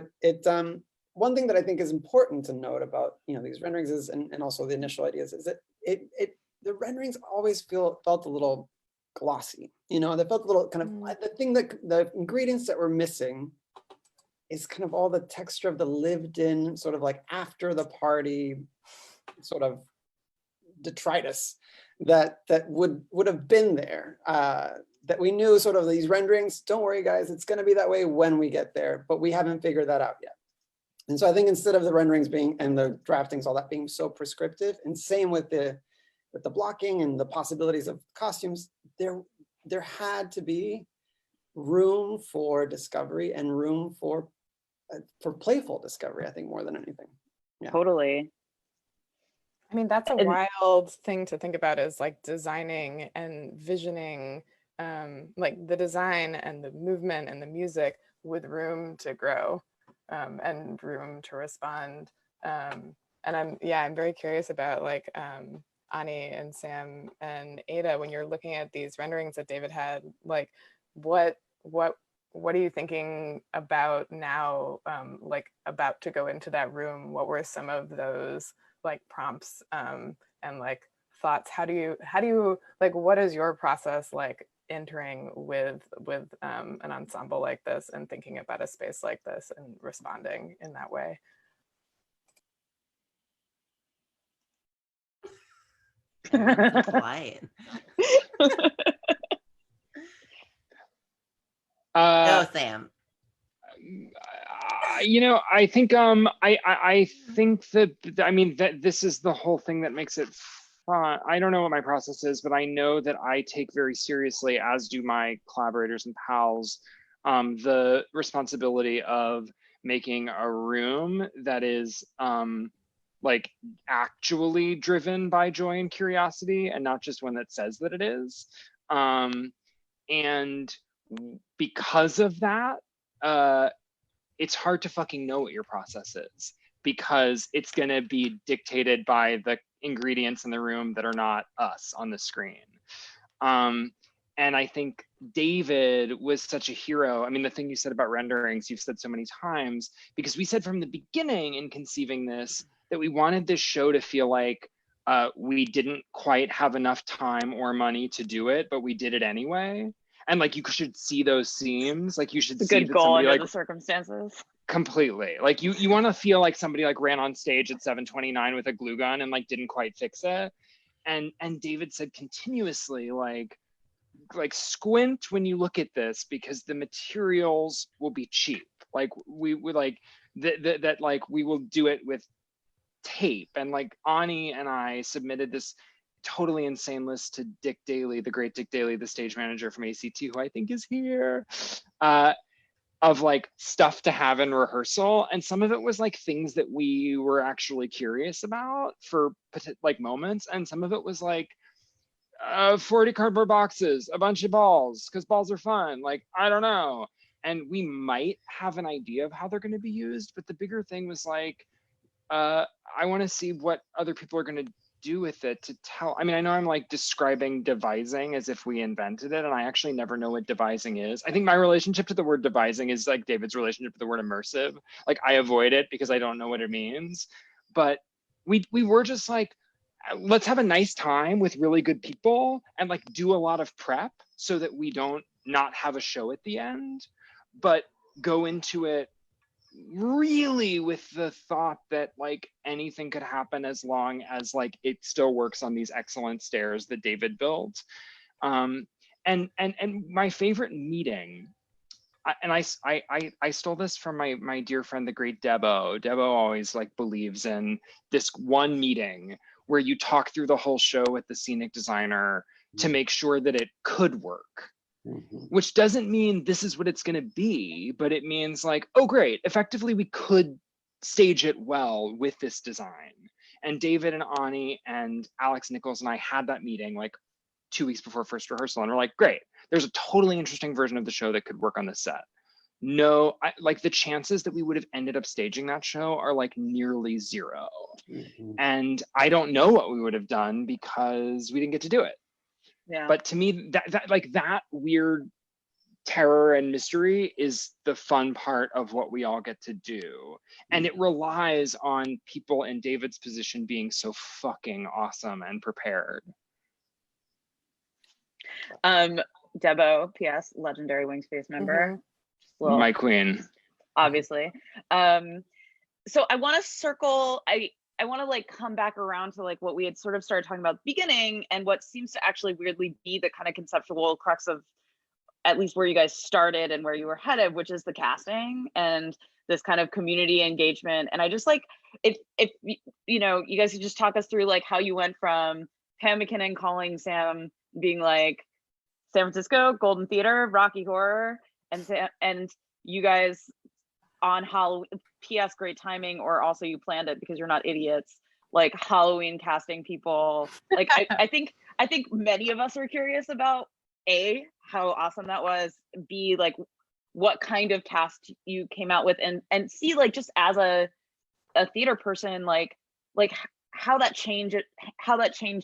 one thing that I think is important to note about, these renderings is, and also the initial ideas, is that the renderings always felt a little glossy. They felt a little kind of, the thing that the ingredients that were missing is kind of all the texture of the lived in sort of like after the party sort of detritus that would have been there, that we knew sort of these renderings, don't worry guys, it's going to be that way when we get there, but we haven't figured that out yet. And so I think instead of the renderings being and the draftings, all that being so prescriptive, and same with the blocking and the possibilities of costumes, there had to be room for discovery and room for playful discovery, I think, more than anything. Yeah. Totally. I mean, that's a wild thing to think about, is like designing and visioning, like the design and the movement and the music with room to grow and room to respond. And I'm very curious about like Ani and Sam and Ada, when you're looking at these renderings that David had, like what are you thinking about now, like about to go into that room? What were some of those like prompts and like thoughts, how do you like, what is your process like entering with an ensemble like this and thinking about a space like this and responding in that way? Quiet. Go, Sam. You know, I think I think that, I mean, that this is the whole thing that makes it fun. I don't know what my process is, but I know that I take very seriously, as do my collaborators and pals, the responsibility of making a room that is like actually driven by joy and curiosity, and not just one that says that it is. And because of that, it's hard to fucking know what your process is, because it's going to be dictated by the ingredients in the room that are not us on the screen. And I think David was such a hero. I mean, the thing you said about renderings, you've said so many times, because we said from the beginning in conceiving this that we wanted this show to feel like we didn't quite have enough time or money to do it, but we did it anyway. And like, you should see those seams. Like, you should see good goal under like, the circumstances. Completely. Like, you want to feel like somebody like ran on stage at 7:29 with a glue gun and like didn't quite fix it. And David said continuously, like squint when you look at this, because the materials will be cheap. Like, we would like that like we will do it with tape. And like, Ani and I submitted this totally insane list to Dick Daly, the great Dick Daly, the stage manager from ACT, who I think is here, of like stuff to have in rehearsal. And some of it was like things that we were actually curious about for like moments. And some of it was like 40 cardboard boxes, a bunch of balls, because balls are fun. Like, I don't know. And we might have an idea of how they're going to be used. But the bigger thing was like, I want to see what other people are going to do with it to tell. I mean, I know I'm like describing devising as if we invented it, and I actually never know what devising is. I think my relationship to the word devising is like David's relationship to the word immersive. Like, I avoid it because I don't know what it means. But we were just like, let's have a nice time with really good people and like do a lot of prep so that we don't not have a show at the end, but go into it really with the thought that like anything could happen as long as like it still works on these excellent stairs that David built. And my favorite meeting, I stole this from my dear friend, the great Debo. Debo always like believes in this one meeting where you talk through the whole show with the scenic designer to make sure that it could work. Which doesn't mean this is what it's going to be, but it means like, oh great, effectively we could stage it well with this design. And David and Ani and Alex Nichols and I had that meeting like 2 weeks before first rehearsal, and we're like, great, there's a totally interesting version of the show that could work on the set. No, like the chances that we would have ended up staging that show are like nearly zero. And I don't know what we would have done because we didn't get to do it. Yeah. But to me, that weird terror and mystery is the fun part of what we all get to do. And it relies on people in David's position being so fucking awesome and prepared. Debo, PS, legendary Wingspace member. Well, my queen. Obviously. So I want to circle, I want to like come back around to like what we had sort of started talking about at the beginning, and what seems to actually weirdly be the kind of conceptual crux of at least where you guys started and where you were headed, which is the casting and this kind of community engagement. And I just like, if you know, you guys could just talk us through like how you went from Pam McKinnon calling Sam, being like, San Francisco, Golden Theater, Rocky Horror, and you guys on Halloween, PS, great timing, or also you planned it because you're not idiots, like Halloween casting people. Like, I think many of us are curious about A, how awesome that was, B, like what kind of cast you came out with, and C, like just as a theater person, like how that changed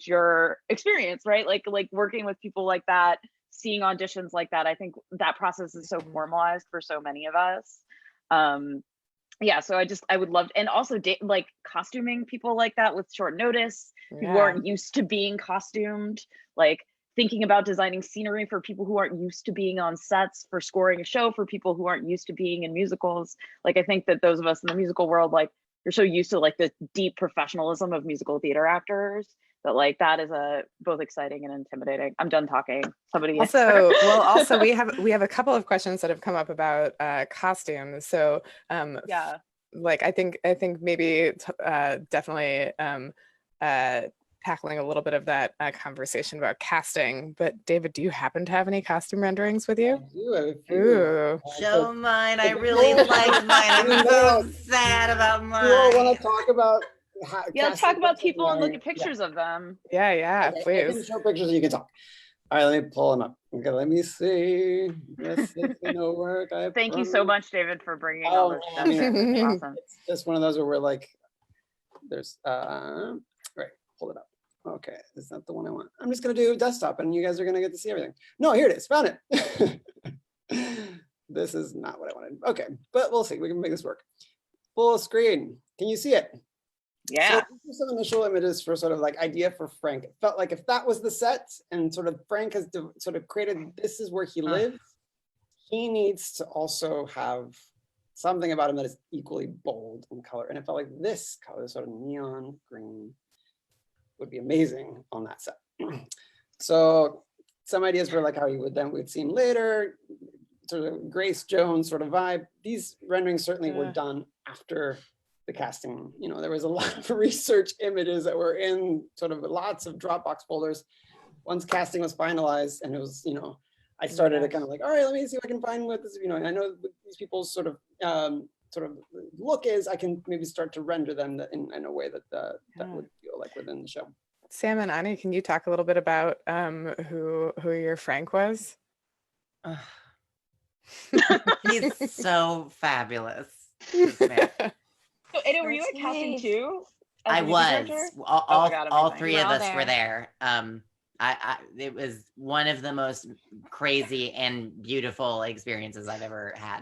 your experience, right? Like working with people like that, seeing auditions like that. I think that process is so formalized for so many of us. yeah, so I would love, and also like costuming people like that with short notice, people who Yeah. aren't used to being costumed, like thinking about designing scenery for people who aren't used to being on sets, for scoring a show for people who aren't used to being in musicals. Like, I think that those of us in the musical world, like, you're so used to like the deep professionalism of musical theater actors that like that is both exciting and intimidating. I'm done talking. Somebody Also, well, also we have a couple of questions that have come up about costumes. So yeah. like I think maybe definitely tackling a little bit of that conversation about casting. But David, do you happen to have any costume renderings with I you? do have a few. Ooh. Show mine. I really liked mine. I'm so sad about mine. You all want to talk about Yeah, let's talk about people and look at Yeah. pictures of them. Yeah, Okay, I please. can show pictures, you can talk. All right, let me pull them up. Okay, let me see. This is gonna work. Thank you so much, David, for bringing all this stuff. I mean, That's awesome. it's just one of those where we're like, there's, right, hold it up. Okay, is that the one I want? I'm just gonna do desktop and you guys are gonna get to see everything. No, here it is, found it. This is not what I wanted. Okay, but we'll see, we can make this work. Full screen, can you see it? Yeah. So these are some initial images for sort of like idea for Frank. It felt like if that was the set and sort of Frank has sort of created, this is where he lives, he needs to also have something about him that is equally bold in color. And it felt like this color, sort of neon green, would be amazing on that set. So some ideas for like how he would then we'd see him later, sort of Grace Jones sort of vibe. These renderings certainly were done after the casting. You know, there was a lot of research images that were in sort of lots of Dropbox folders once casting was finalized, and it was, you know, I started to kind of like, all right, let me see if I can find what this, you know, and I know these people's sort of look is, I can maybe start to render them in a way that that would feel like within the show. Sam and Ani, can you talk a little bit about who your Frank was? He's so fabulous. So, Ada, were you at casting too? as I a music was. director? All amazing. three We're of all us there. were there. It was one of the most crazy and beautiful experiences I've ever had.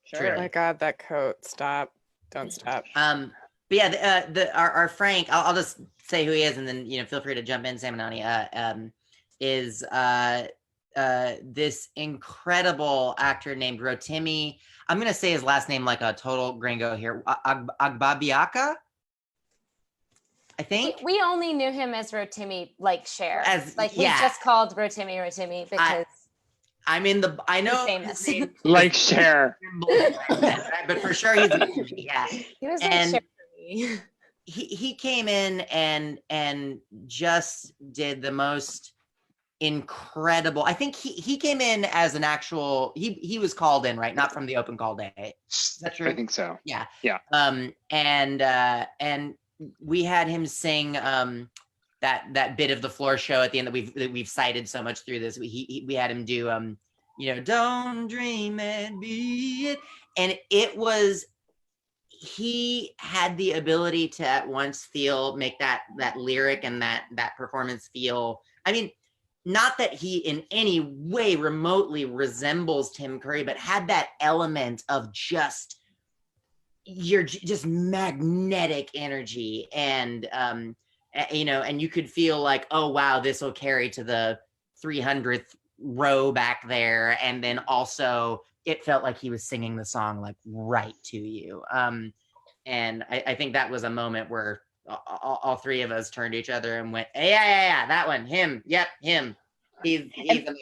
Sure. Truly. Oh my God, that coat! Stop! Don't stop. But yeah, our Frank, I'll just say who he is, and then feel free to jump in, Sam and Ani. Is this incredible actor named Rotimi. I'm gonna say his last name like a total gringo here. Agbabiaka, I think. We only knew him as Rotimi, like Cher. We yeah. just called Rotimi because I know famous. his name, Like Cher. but for sure he's yeah. he was like And Cher for me. he came in and just did the most incredible. I think he came in as an actual, he was called in, right? Not from the open call day. Is that true? I think so. Yeah. Yeah. And we had him sing that bit of the floor show at the end that we've cited so much through this. We had him do don't dream it, be it. And it was, he had the ability to at once make that lyric and that performance feel, I mean, not that he in any way remotely resembles Tim Curry, but had that element of just magnetic energy. And, and you could feel like, oh, wow, this will carry to the 300th row back there. And then also it felt like he was singing the song like right to you. And I think that was a moment where all three of us turned to each other and went, yeah, that one, him, yep, him. He's amazing.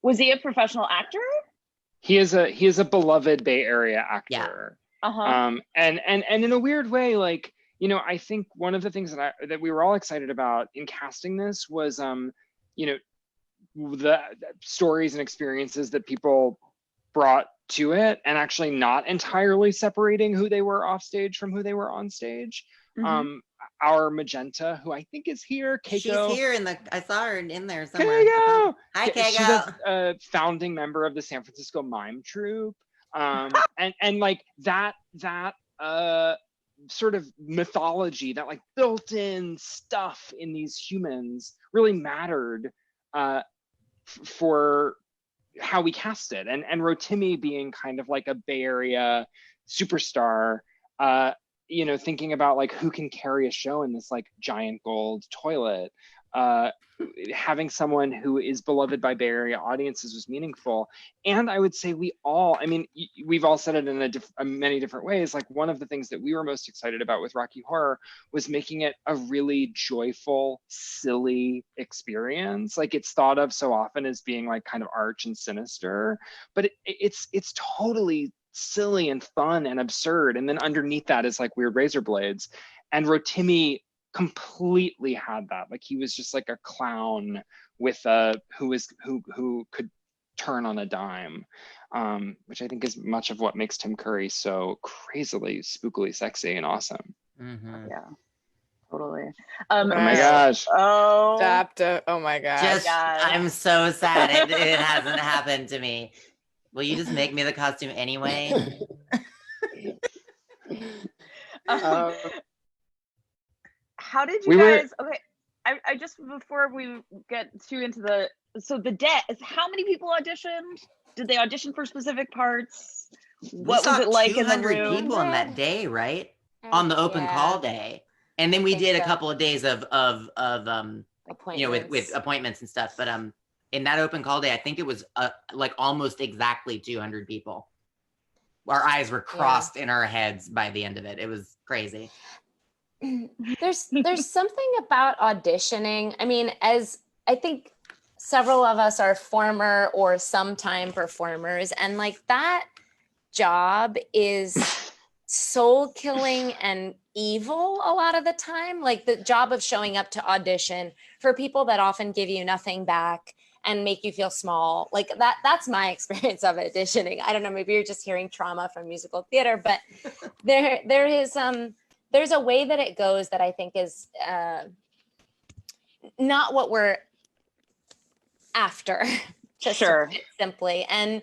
Was he a professional actor? He is a beloved Bay Area actor. Yeah. Uh-huh. And in a weird way, like, I think one of the things that we were all excited about in casting this was, the stories and experiences that people brought to it, and actually not entirely separating who they were off stage from who they were on stage. Mm-hmm. Our Magenta, who I think is here, Keiko. She's here I saw her in there somewhere. Keiko! Hi, Keiko. She's a founding member of the San Francisco Mime Troupe. And like that sort of mythology, that like built-in stuff in these humans really mattered for how we cast it. And Rotimi being kind of like a Bay Area superstar, thinking about like who can carry a show in this like giant gold toilet. Having someone who is beloved by Bay Area audiences was meaningful. And I would say we've all said it in many different ways. Like one of the things that we were most excited about with Rocky Horror was making it a really joyful, silly experience. Like it's thought of so often as being like kind of arch and sinister, but it's totally silly and fun and absurd. And then underneath that is like weird razor blades. And Rotimi completely had that. Like he was just like a clown with who could turn on a dime, which I think is much of what makes Tim Curry so crazily, spookily sexy and awesome. Mm-hmm. Yeah, totally. Oh my gosh. Oh, Oh my gosh. Just, God. I'm so sad it hasn't happened to me. Will you just make me the costume anyway? How did you guys? Okay, I just before we get too into the debt, how many people auditioned? Did they audition for specific parts? What was it like in the room? People on that day, right? On the open call day, and then we did a couple of days of with appointments and stuff. But in that open call day, I think it was like almost exactly 200 people. Our eyes were crossed in our heads by the end of it. It was crazy. There's something about auditioning. I mean, as I think several of us are former or sometime performers, and like that job is soul killing and evil a lot of the time. Like the job of showing up to audition for people that often give you nothing back and make you feel small. Like that's my experience of auditioning. I don't know, maybe you're just hearing trauma from musical theater, but there is there's a way that it goes that I think is not what we're after, just to put it simply. And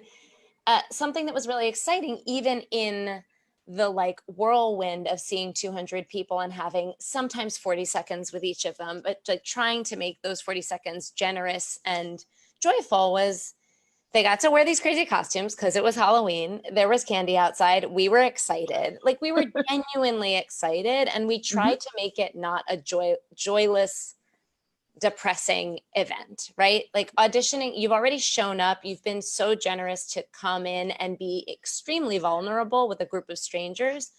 something that was really exciting, even in the like whirlwind of seeing 200 people and having sometimes 40 seconds with each of them, but like trying to make those 40 seconds generous and joyful, was they got to wear these crazy costumes because it was Halloween. There was candy outside. We were excited. Like we were genuinely excited. And we tried to make it not a joyless, depressing event, right? Like auditioning, you've already shown up. You've been so generous to come in and be extremely vulnerable with a group of strangers.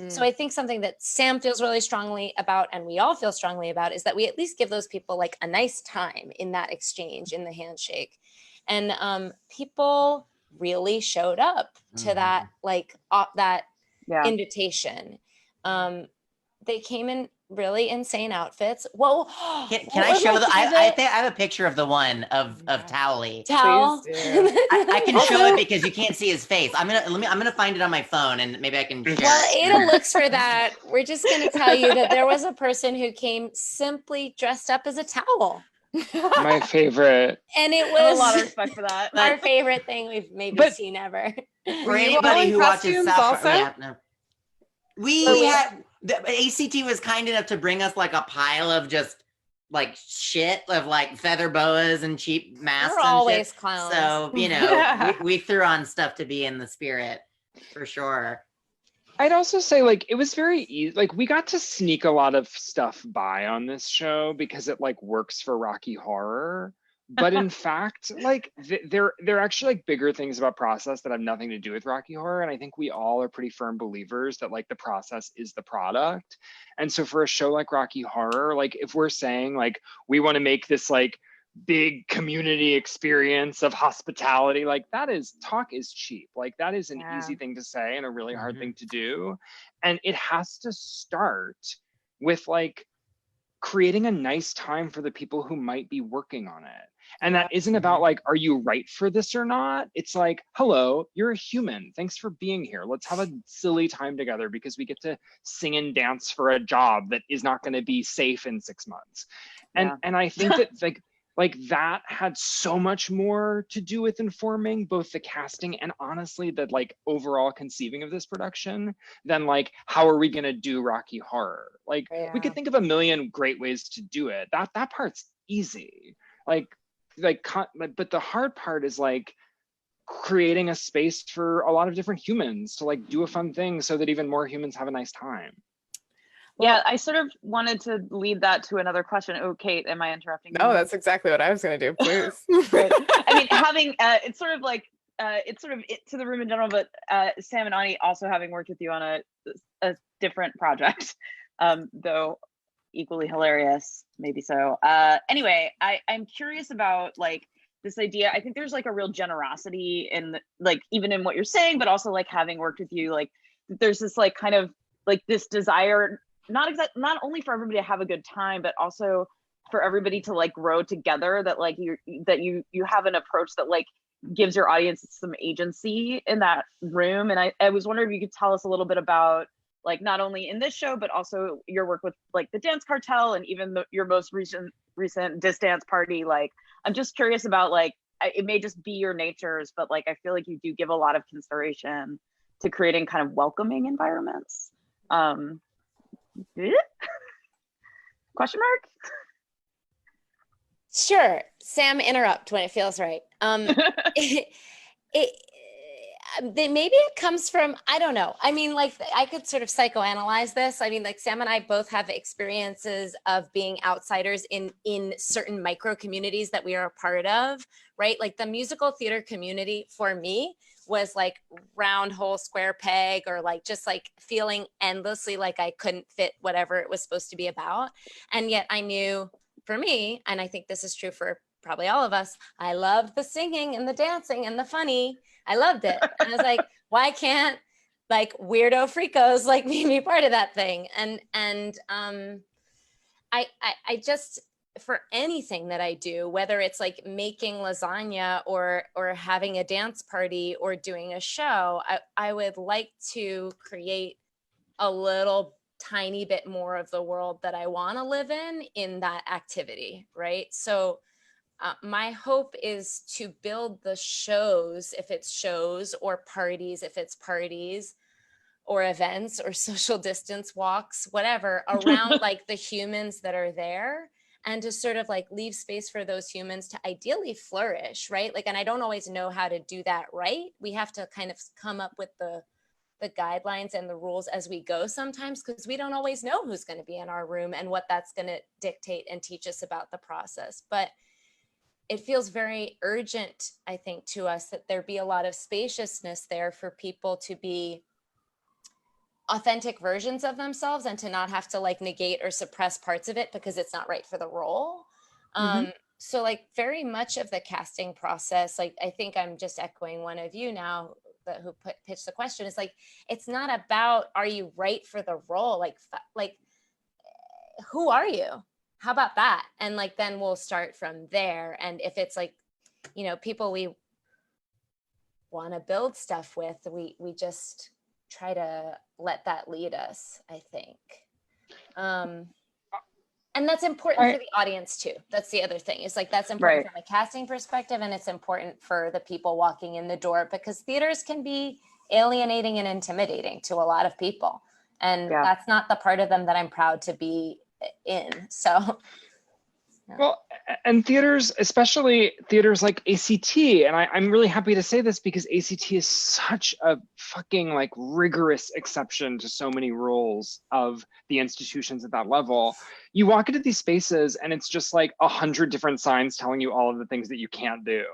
So I think something that Sam feels really strongly about, and we all feel strongly about, is that we at least give those people like a nice time in that exchange, in the handshake. And people really showed up to that, like that invitation. They came in really insane outfits. Whoa! Can I show I think I have a picture of the one of Towley. Towel. I can show it because you can't see his face. I'm gonna find it on my phone and maybe I can share. While Ada looks for that, we're just gonna tell you that there was a person who came simply dressed up as a towel. My favorite. And it was a lot of respect for that. Our favorite thing we've maybe seen ever. For anybody who watches sci-fi, we had the ACT was kind enough to bring us like a pile of just like shit of like feather boas and cheap masks. We're always clowns. So we threw on stuff to be in the spirit for sure. I'd also say like it was very easy. Like we got to sneak a lot of stuff by on this show because it like works for Rocky Horror. But in fact, like there are actually like bigger things about process that have nothing to do with Rocky Horror. And I think we all are pretty firm believers that like the process is the product. And so for a show like Rocky Horror, like if we're saying like we want to make this like big community experience of hospitality, like talk is cheap. Like that is an easy thing to say and a really hard thing to do. And it has to start with like creating a nice time for the people who might be working on it. And that isn't about like, are you right for this or not? It's like, hello, you're a human. Thanks for being here. Let's have a silly time together because we get to sing and dance for a job that is not going to be safe in 6 months. And I think that like that had so much more to do with informing both the casting and honestly the like overall conceiving of this production than like, how are we going to do Rocky Horror? Like we could think of a million great ways to do it. That part's easy. But the hard part is like creating a space for a lot of different humans to like do a fun thing so that even more humans have a nice time. Yeah, I sort of wanted to lead that to another question. Oh, Kate, am I interrupting? No, that's exactly what I was going to do. Please. Right. I mean, having it's sort of like to the room in general, but Sam and Ani also having worked with you on a different project, though equally hilarious, maybe so. Anyway, I'm curious about like this idea. I think there's like a real generosity in like even in what you're saying, but also like having worked with you, like there's this like kind of like this desire, not only for everybody to have a good time, but also for everybody to like grow together, that like you have an approach that like gives your audience some agency in that room. And I was wondering if you could tell us a little bit about like not only in this show, but also your work with like the Dance Cartel and even your most recent Dis Dance Party. Like, I'm just curious about like, it may just be your natures, but like, I feel like you do give a lot of consideration to creating kind of welcoming environments. Question mark? Sure. Sam, interrupt when it feels right. Maybe it comes from, I don't know. I mean, like I could sort of psychoanalyze this. I mean, like Sam and I both have experiences of being outsiders in certain micro communities that we are a part of, right? Like the musical theater community for me was like round hole square peg, or like just like feeling endlessly like I couldn't fit whatever it was supposed to be about. And yet I knew for me, and I think this is true for probably all of us, I loved the singing and the dancing and the funny. I loved it. And I was like, why can't like weirdo freakos like me be part of that thing? And I just, for anything that I do, whether it's like making lasagna or having a dance party or doing a show, I would like to create a little tiny bit more of the world that I want to live in that activity, right? So my hope is to build the shows, if it's shows, or parties, if it's parties, or events, or social distance walks, whatever, around like the humans that are there, and to sort of like leave space for those humans to ideally flourish, right? Like, and I don't always know how to do that right. We have to kind of come up with the guidelines and the rules as we go sometimes, because we don't always know who's going to be in our room and what that's going to dictate and teach us about the process. But it feels very urgent, I think, to us that there be a lot of spaciousness there for people to be authentic versions of themselves and to not have to like negate or suppress parts of it because it's not right for the role. So like very much of the casting process, like I think I'm just echoing one of you now who pitched the question, is like, it's not about, are you right for the role? Like who are you? How about that? And like, then we'll start from there. And if it's like, you know, people we want to build stuff with, we just try to let that lead us, I think. And that's important for the audience too. That's the other thing. It's like, that's important from a casting perspective, and it's important for the people walking in the door, because theaters can be alienating and intimidating to a lot of people. And that's not the part of them that I'm proud to be in. So well, and theaters, especially theaters like ACT, and I'm really happy to say this because ACT is such a fucking like rigorous exception to so many rules of the institutions at that level. You walk into these spaces and it's just like 100 different signs telling you all of the things that you can't do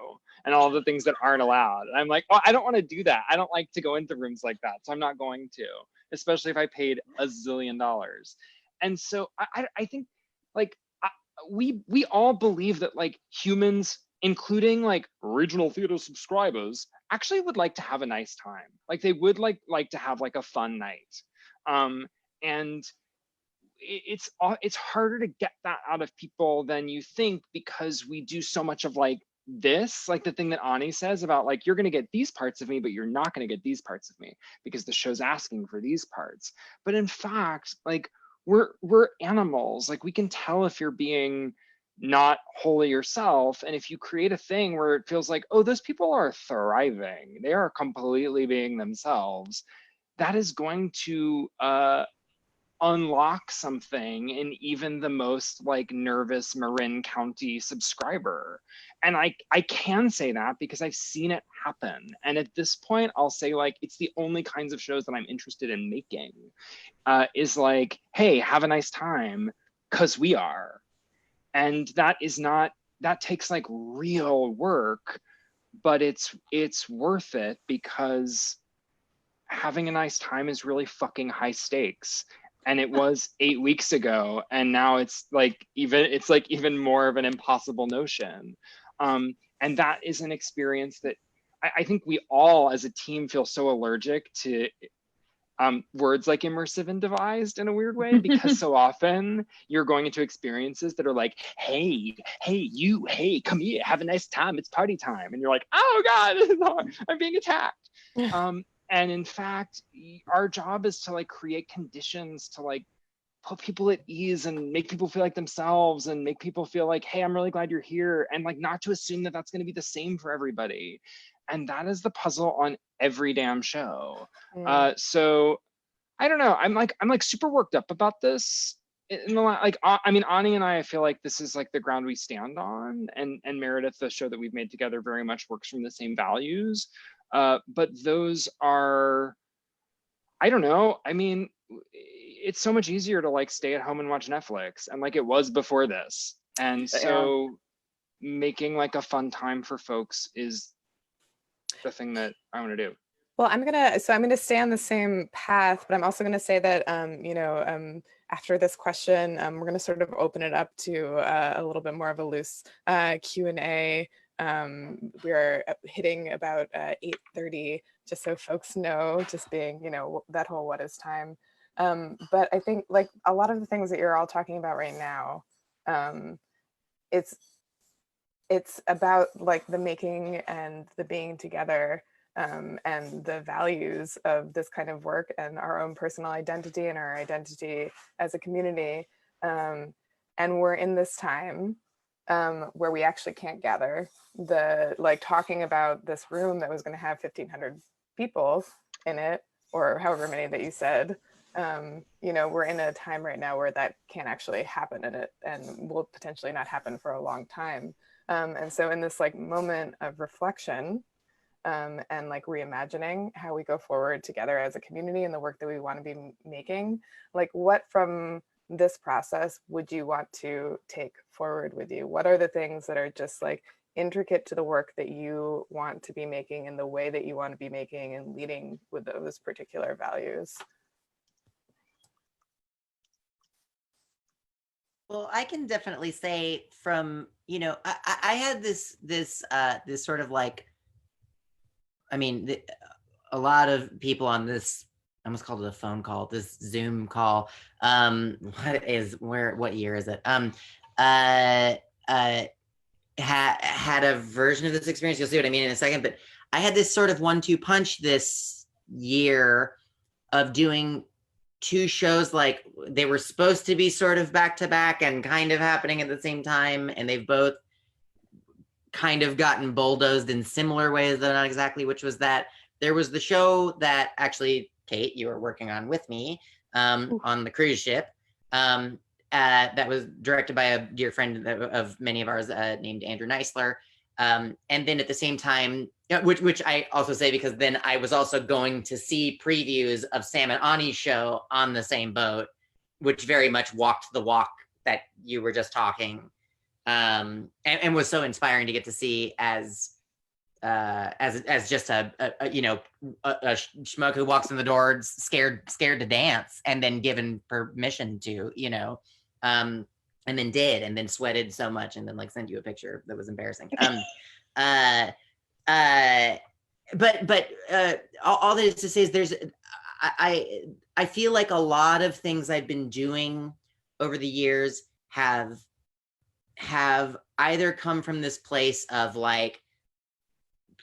and all of the things that aren't allowed. And I'm like, oh, I don't want to do that. I don't like to go into rooms like that. So I'm not going to, especially if I paid $1 zillion. And so I think like, we all believe that like humans, including like regional theater subscribers, actually would like to have a nice time. Like they would like to have like a fun night. And it's harder to get that out of people than you think, because we do so much of like this, like the thing that Ani says about like, you're going to get these parts of me, but you're not going to get these parts of me because the show's asking for these parts. But in fact, like, we're animals. Like we can tell if you're being not wholly yourself. And if you create a thing where it feels like, oh, those people are thriving, they are completely being themselves, that is going to unlock something in even the most like nervous Marin County subscriber. And I can say that because I've seen it happen. And at this point, I'll say like, it's the only kinds of shows that I'm interested in making, is like, hey, have a nice time, because we are. And that takes like real work, but it's worth it, because having a nice time is really fucking high stakes. And it was 8 weeks ago, and now it's like even more of an impossible notion. And that is an experience that I think we all as a team feel so allergic to words like immersive and devised in a weird way, because so often you're going into experiences that are like, hey, come here, have a nice time, it's party time. And you're like, oh God, I'm being attacked. And in fact, our job is to like create conditions to like put people at ease and make people feel like themselves and make people feel like, hey, I'm really glad you're here. And like, not to assume that that's going to be the same for everybody. And that is the puzzle on every damn show. So I don't know. I'm like super worked up about this. In the like, I mean, Ani and I feel like this is like the ground we stand on, and Meredith, the show that we've made together, very much works from the same values. But those are, I don't know. I mean, it's so much easier to like stay at home and watch Netflix, and like it was before this. And so making like a fun time for folks is the thing that I want to do. Well, I'm gonna stay on the same path, but I'm also gonna say that after this question, we're gonna sort of open it up to a little bit more of a loose Q&A. We're hitting about 8:30, just so folks know, just being, that whole what is time. But I think like a lot of the things that you're all talking about right now, it's about like the making and the being together, and the values of this kind of work and our own personal identity and our identity as a community. And we're in this time where we actually can't gather. Talking about this room that was going to have 1,500 people in it, or however many that you said, we're in a time right now where that can't actually happen in it, and will potentially not happen for a long time. And so in this like moment of reflection, and like reimagining how we go forward together as a community and the work that we want to be making, like what from this process would you want to take forward with you? What are the things that are just like intricate to the work that you want to be making and the way that you want to be making and leading with those particular values? Well, I can definitely say from, I had this sort of like, I mean, a lot of people on this, I almost called it a phone call, this Zoom call. What year is it? Had a version of this experience. You'll see what I mean in a second, but I had this sort of 1-2 punch this year of doing 2 shows, like they were supposed to be sort of back to back and kind of happening at the same time. And they've both kind of gotten bulldozed in similar ways, though not exactly, which was that there was the show that actually, Kate, you were working on with me on the cruise ship, that was directed by a dear friend of many of ours named Andrew Neisler. And then at the same time, which I also say because then I was also going to see previews of Sam and Ani's show on the same boat, which very much walked the walk that you were just talking, and was so inspiring to get to see as just a schmuck who walks in the door scared to dance and then given permission to, and then did, and then sweated so much and then like sent you a picture that was embarrassing. But all that is to say is I feel like a lot of things I've been doing over the years have either come from this place of like,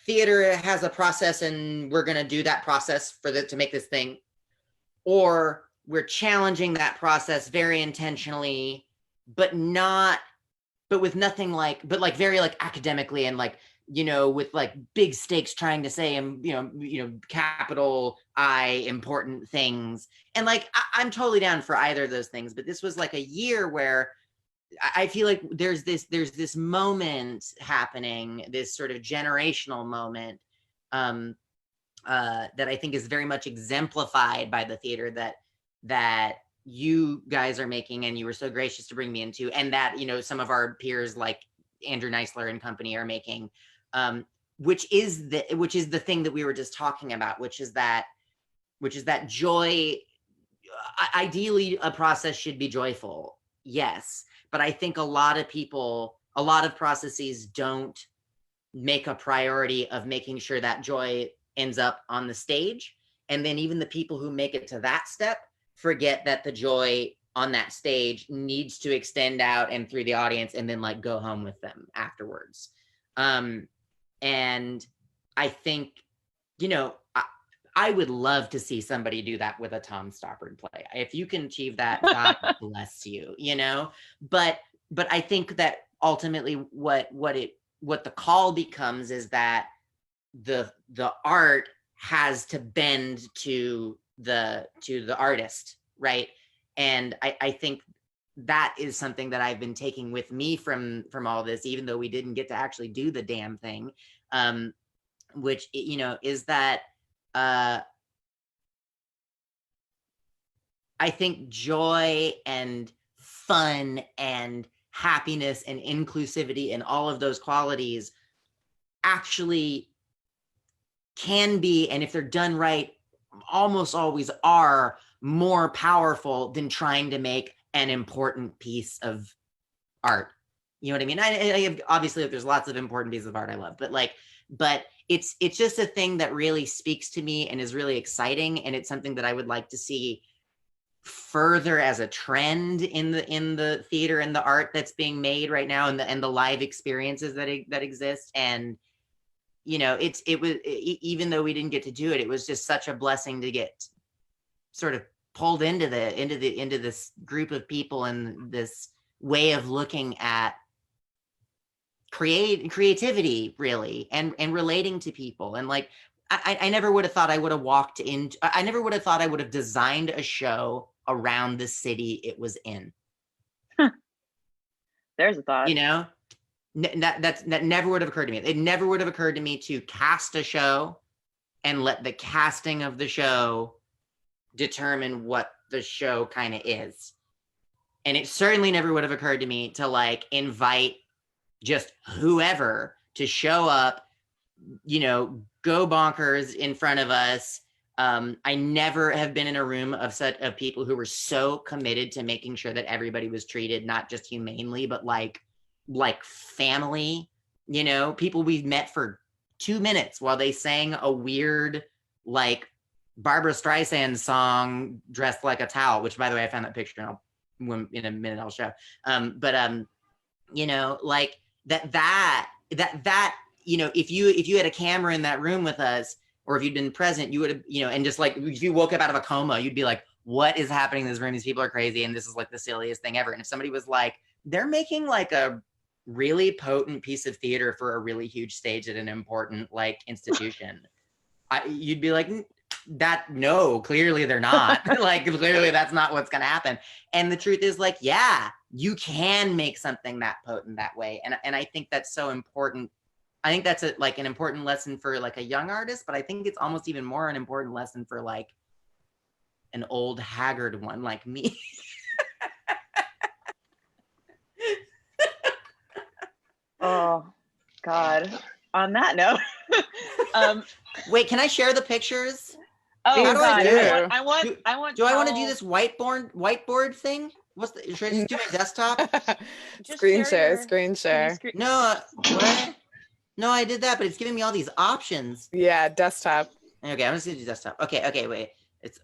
theater has a process and we're going to do that process to make this thing, or we're challenging that process very intentionally, but very like academically and like you know, with like big stakes trying to say, capital I important things. And like, I'm totally down for either of those things, but this was like a year where I feel like there's this moment happening, this sort of generational moment that I think is very much exemplified by the theater that you guys are making, and you were so gracious to bring me into, and that, you know, some of our peers like Andrew Neisler and company are making, which is the thing that we were just talking about, which is that joy. Ideally, a process should be joyful, yes, but I think a lot of processes don't make a priority of making sure that joy ends up on the stage, and then even the people who make it to that step forget that the joy on that stage needs to extend out and through the audience and then like go home with them afterwards. And I think, you know, I would love to see somebody do that with a Tom Stoppard play. If you can achieve that, God bless you, you know? But I think that ultimately what the call becomes is that the art has to bend to the artist, right? And I think that is something that I've been taking with me from all this, even though we didn't get to actually do the damn thing, which, you know, is that I think joy and fun and happiness and inclusivity and all of those qualities actually can be, and if they're done right, almost always are more powerful than trying to make an important piece of art. You know what I mean? I obviously, there's lots of important pieces of art I love, but it's just a thing that really speaks to me and is really exciting, and it's something that I would like to see further as a trend in the theater and the art that's being made right now, and the live experiences that exist. And you know, it was, even though we didn't get to do it, it was just such a blessing to get sort of pulled into this group of people and this way of looking at creativity, really, and relating to people. And like, I never would have thought I would have walked in. I never would have thought I would have designed a show around the city it was in. There's a thought. You know, that never would have occurred to me. It never would have occurred to me to cast a show and let the casting of the show determine what the show kind of is. And it certainly never would have occurred to me to like invite just whoever to show up, you know, go bonkers in front of us. I never have been in a room of people who were so committed to making sure that everybody was treated not just humanely, but like family. You know, people we've met for 2 minutes while they sang a weird like Barbara Streisand song dressed like a towel, which by the way, I found that picture and in a minute I'll show. You know, like that, you know, if you had a camera in that room with us, or if you'd been present, you would have, you know, and just like, if you woke up out of a coma, you'd be like, what is happening in this room? These people are crazy. And this is like the silliest thing ever. And if somebody was like, they're making like a really potent piece of theater for a really huge stage at an important like institution, you'd be like, no, clearly they're not. Like, clearly that's not what's going to happen. And the truth is like, yeah, you can make something that potent that way. And I think that's so important. I think that's like an important lesson for like a young artist, but I think it's almost even more an important lesson for like an old haggard one like me. Oh God. On that note, wait, can I share the pictures? oh How do God, I do it? I want. Do I want to do this whiteboard thing? Should I just do my desktop? Screen share. No, what? No, I did that, but it's giving me all these options. Yeah, desktop. Okay, I'm just gonna do desktop. Okay, wait. It's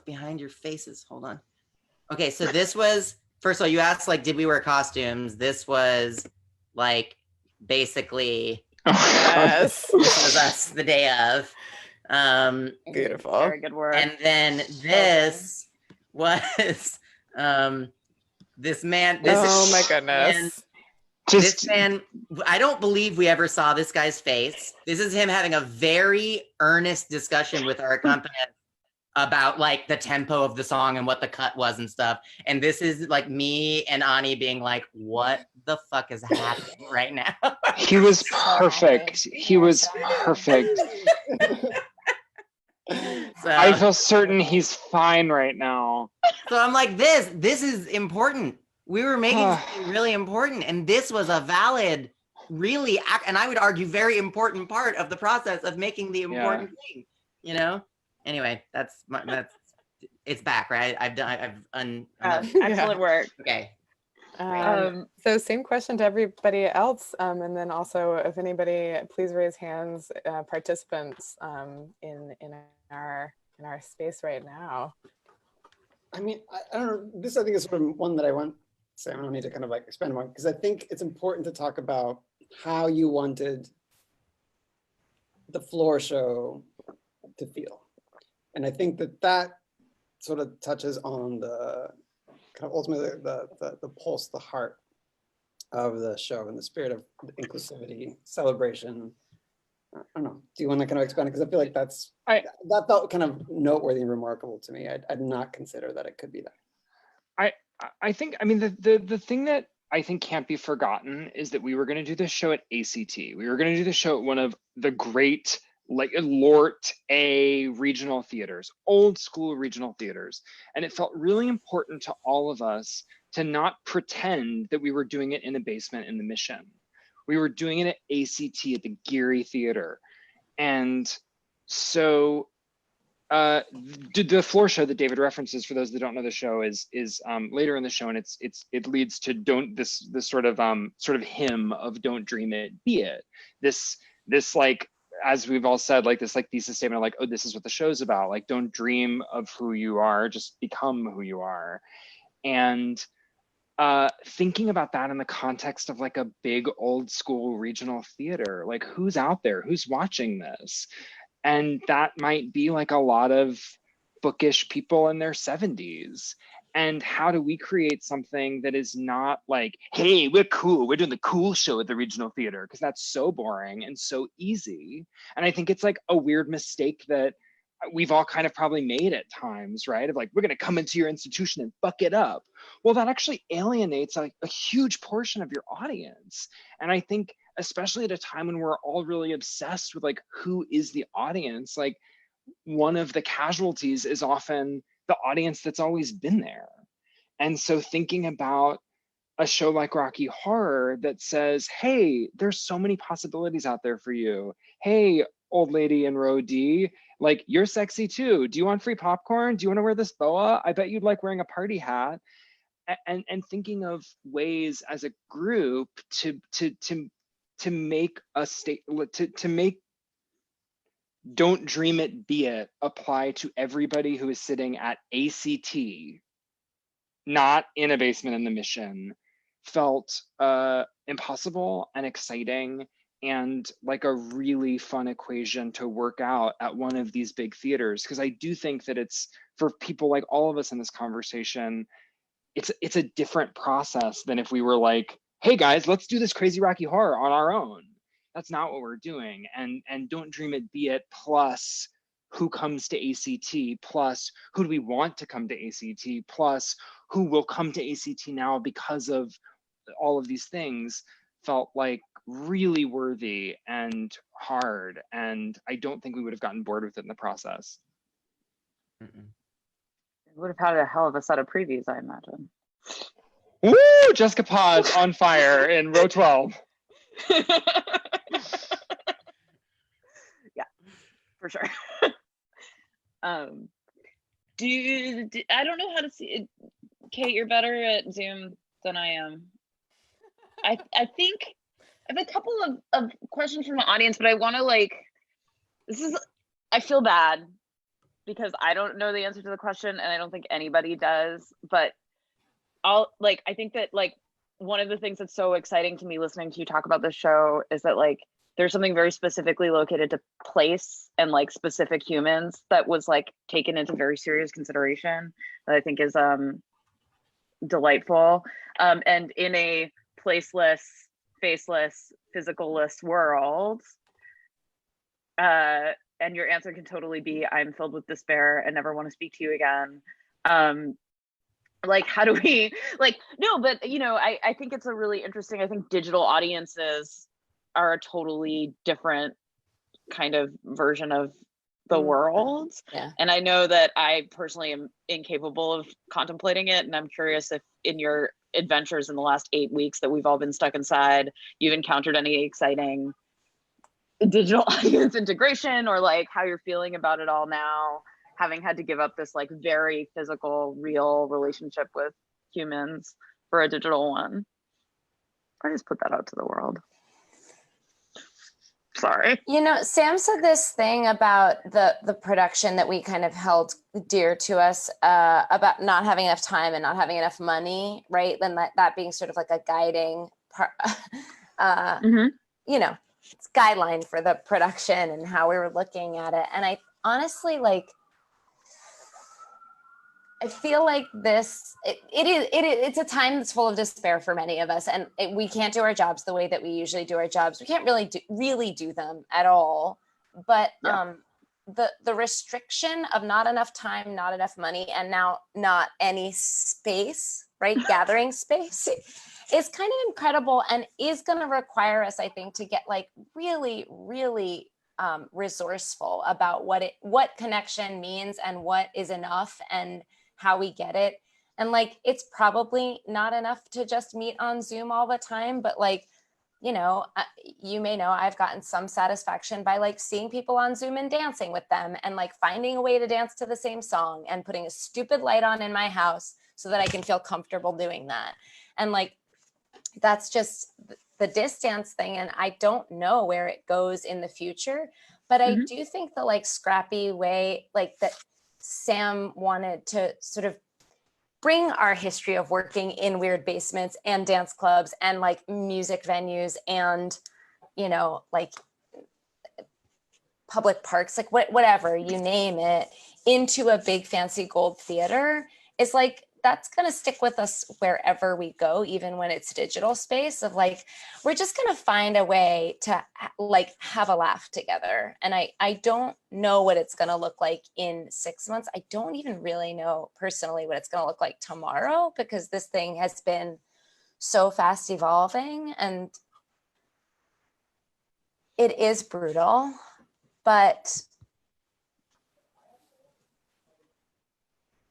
behind your faces. Hold on. Okay, so this was, first of all, you asked like, did we wear costumes? This was like basically Yes. this was us the day of. Beautiful. Very good work. And then this was this man. Oh my goodness. This man, I don't believe we ever saw this guy's face. This is him having a very earnest discussion with our accompanist about like the tempo of the song and what the cut was and stuff. And this is like me and Ani being like, what the fuck is happening right now? He was perfect. He was perfect. So, I feel certain he's fine right now. so I'm like, this is important. We were making something really important, and this was a valid, really, and I would argue very important part of the process of making the important thing, you know? Anyway, that's it's back, right? Excellent work. Okay. So same question to everybody else, and then also if anybody, please raise hands, participants in our space right now. I mean, I don't know. This I think is sort of one that I want. Sam, I don't need to kind of like expand on, because I think it's important to talk about how you wanted the floor show to feel. And I think that sort of touches on the kind of ultimately the pulse, the heart of the show, and the spirit of inclusivity, celebration. I don't know. Do you want to kind of expand? Because I feel like that felt kind of noteworthy and remarkable to me. I'd not consider that it could be that. I think, I mean, the thing that I think can't be forgotten is that we were going to do this show at ACT. We were going to do the show at one of the great, like, LORT A regional theaters, old school regional theaters. And it felt really important to all of us to not pretend that we were doing it in a basement in the Mission. We were doing it at ACT, at the Geary Theater. And so the floor show that David references, for those that don't know the show, is later in the show, and it leads to this sort of hymn of don't dream it, be it. This like, as we've all said, like this like thesis statement of like, oh, this is what the show's about. Like, don't dream of who you are, just become who you are. And thinking about that in the context of like a big old school regional theater, like who's out there, who's watching this? And that might be like a lot of bookish people in their 70s. And how do we create something that is not like, hey, we're cool, we're doing the cool show at the regional theater, because that's so boring and so easy. And I think it's like a weird mistake that we've all kind of probably made at times, right? Of like, we're gonna come into your institution and fuck it up. Well, that actually alienates like a huge portion of your audience. And I think, especially at a time when we're all really obsessed with like, who is the audience? Like, one of the casualties is often the audience that's always been there. And so thinking about a show like Rocky Horror that says, hey, there's so many possibilities out there for you. Hey, old lady in row D, like, you're sexy too. Do you want free popcorn? Do you want to wear this boa? I bet you'd like wearing a party hat. And thinking of ways as a group to make a to make don't dream it, be it apply to everybody who is sitting at ACT, not in a basement in the Mission, felt impossible and exciting, and like a really fun equation to work out at one of these big theaters. Because I do think that it's, for people like all of us in this conversation, it's a different process than if we were like, hey guys, let's do this crazy Rocky Horror on our own. That's not what we're doing. And don't dream it, be it, plus who comes to ACT, plus who do we want to come to ACT, plus who will come to ACT now because of all of these things, felt like really worthy and hard. And I don't think we would have gotten bored with it in the process. Would have had a hell of a set of previews, I imagine. Woo! Jessica Paz on fire in row 12. Yeah, for sure. I don't know how to see it. Kate, you're better at Zoom than I am. I think I have a couple of questions from the audience, but I want to I feel bad because I don't know the answer to the question, and I don't think anybody does, but I think that one of the things that's so exciting to me listening to you talk about this show is that there's something very specifically located to place and specific humans that was taken into very serious consideration that I think is delightful. And in a placeless spaceless, physicalless world, and your answer can totally be, I'm filled with despair and never want to speak to you again. Like, how do we, like, no, but, you know, I think it's a really interesting, I think digital audiences are a totally different kind of version of the world. Yeah. And I know that I personally am incapable of contemplating it. And I'm curious if in your adventures in the last 8 weeks that we've all been stuck inside, you've encountered any exciting digital audience integration, or like how you're feeling about it all now, having had to give up this like very physical, real relationship with humans for a digital one. I just put that out to the world. Sorry. You know, Sam said this thing about the production that we kind of held dear to us, about not having enough time and not having enough money, right? Then that being sort of like a guiding part, you know, it's guideline for the production and how we were looking at it. And I honestly, like, I feel like it's a time that's full of despair for many of us, and we can't do our jobs the way that we usually do our jobs. We can't really do them at all. But the restriction of not enough time, not enough money, and now not any space, right? Gathering space is kind of incredible, and is going to require us, I think, to get like really, really resourceful about what connection means and what is enough and how we get it. And like, it's probably not enough to just meet on Zoom all the time, but like, you know, you may know I've gotten some satisfaction by like seeing people on Zoom and dancing with them, and like finding a way to dance to the same song and putting a stupid light on in my house so that I can feel comfortable doing that. And like, that's just the distance thing. And I don't know where it goes in the future, but I do think the like scrappy way, like that Sam wanted to sort of bring our history of working in weird basements and dance clubs and like music venues and, you know, like public parks, like whatever, you name it, into a big fancy gold theater is like, that's going to stick with us wherever we go, even when it's digital space of like, we're just going to find a way to like have a laugh together. And I don't know what it's going to look like in 6 months. I don't even really know personally what it's going to look like tomorrow, because this thing has been so fast evolving and it is brutal, but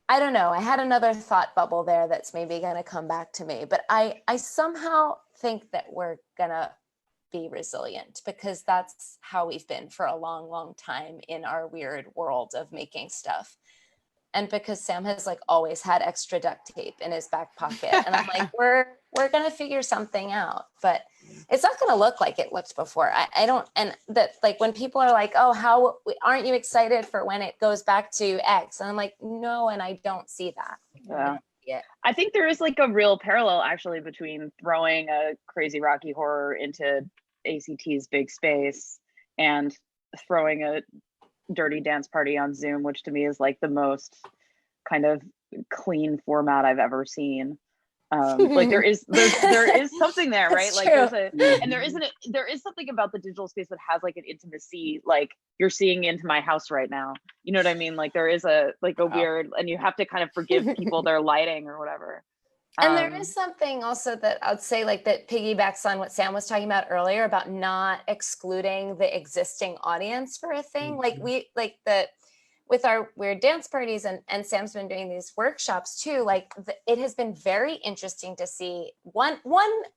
I don't know. I had another thought bubble there that's maybe going to come back to me, but I somehow think that we're going to be resilient, because that's how we've been for a long, long time in our weird world of making stuff. And because Sam has like always had extra duct tape in his back pocket. And I'm like, we're going to figure something out, but it's not going to look like it looked before. I don't, and that like when people are like, oh, how aren't you excited for when it goes back to X? And I'm like, no, and I don't see that. Yeah. I think there is like a real parallel actually between throwing a crazy Rocky Horror into ACT's big space and throwing a Dirty Dance Party on Zoom, which to me is like the most kind of clean format I've ever seen. Like there is something there, right? Like there is something about the digital space that has like an intimacy, like you're seeing into my house right now. You know what I mean? Like there is a weird, and you have to kind of forgive people their lighting or whatever. And there is something also that I'd say like that piggybacks on what Sam was talking about earlier about not excluding the existing audience for a thing. Like we like that with our weird dance parties, and Sam's been doing these workshops too. Like it has been very interesting to see one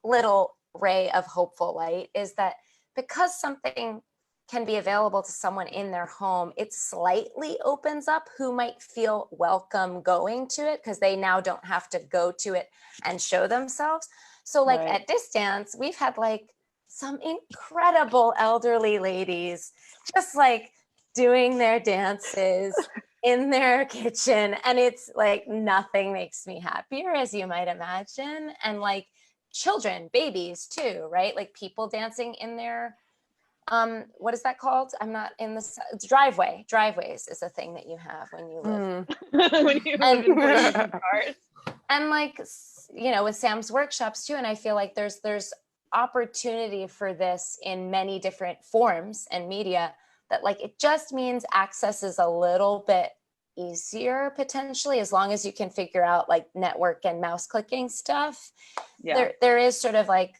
little ray of hopeful light is that because something can be available to someone in their home, it slightly opens up who might feel welcome going to it, because they now don't have to go to it and show themselves. So like at distance, we've had like some incredible elderly ladies just like doing their dances in their kitchen. And it's like nothing makes me happier, as you might imagine. And like children, babies too, right? Like people dancing in their what is that called? I'm not in the driveway. Driveways is a thing that you have when you live when you live in cars. And like, you know, with Sam's workshops too. And I feel like there's opportunity for this in many different forms and media, that like it just means access is a little bit easier potentially, as long as you can figure out like network and mouse clicking stuff. Yeah. There is sort of like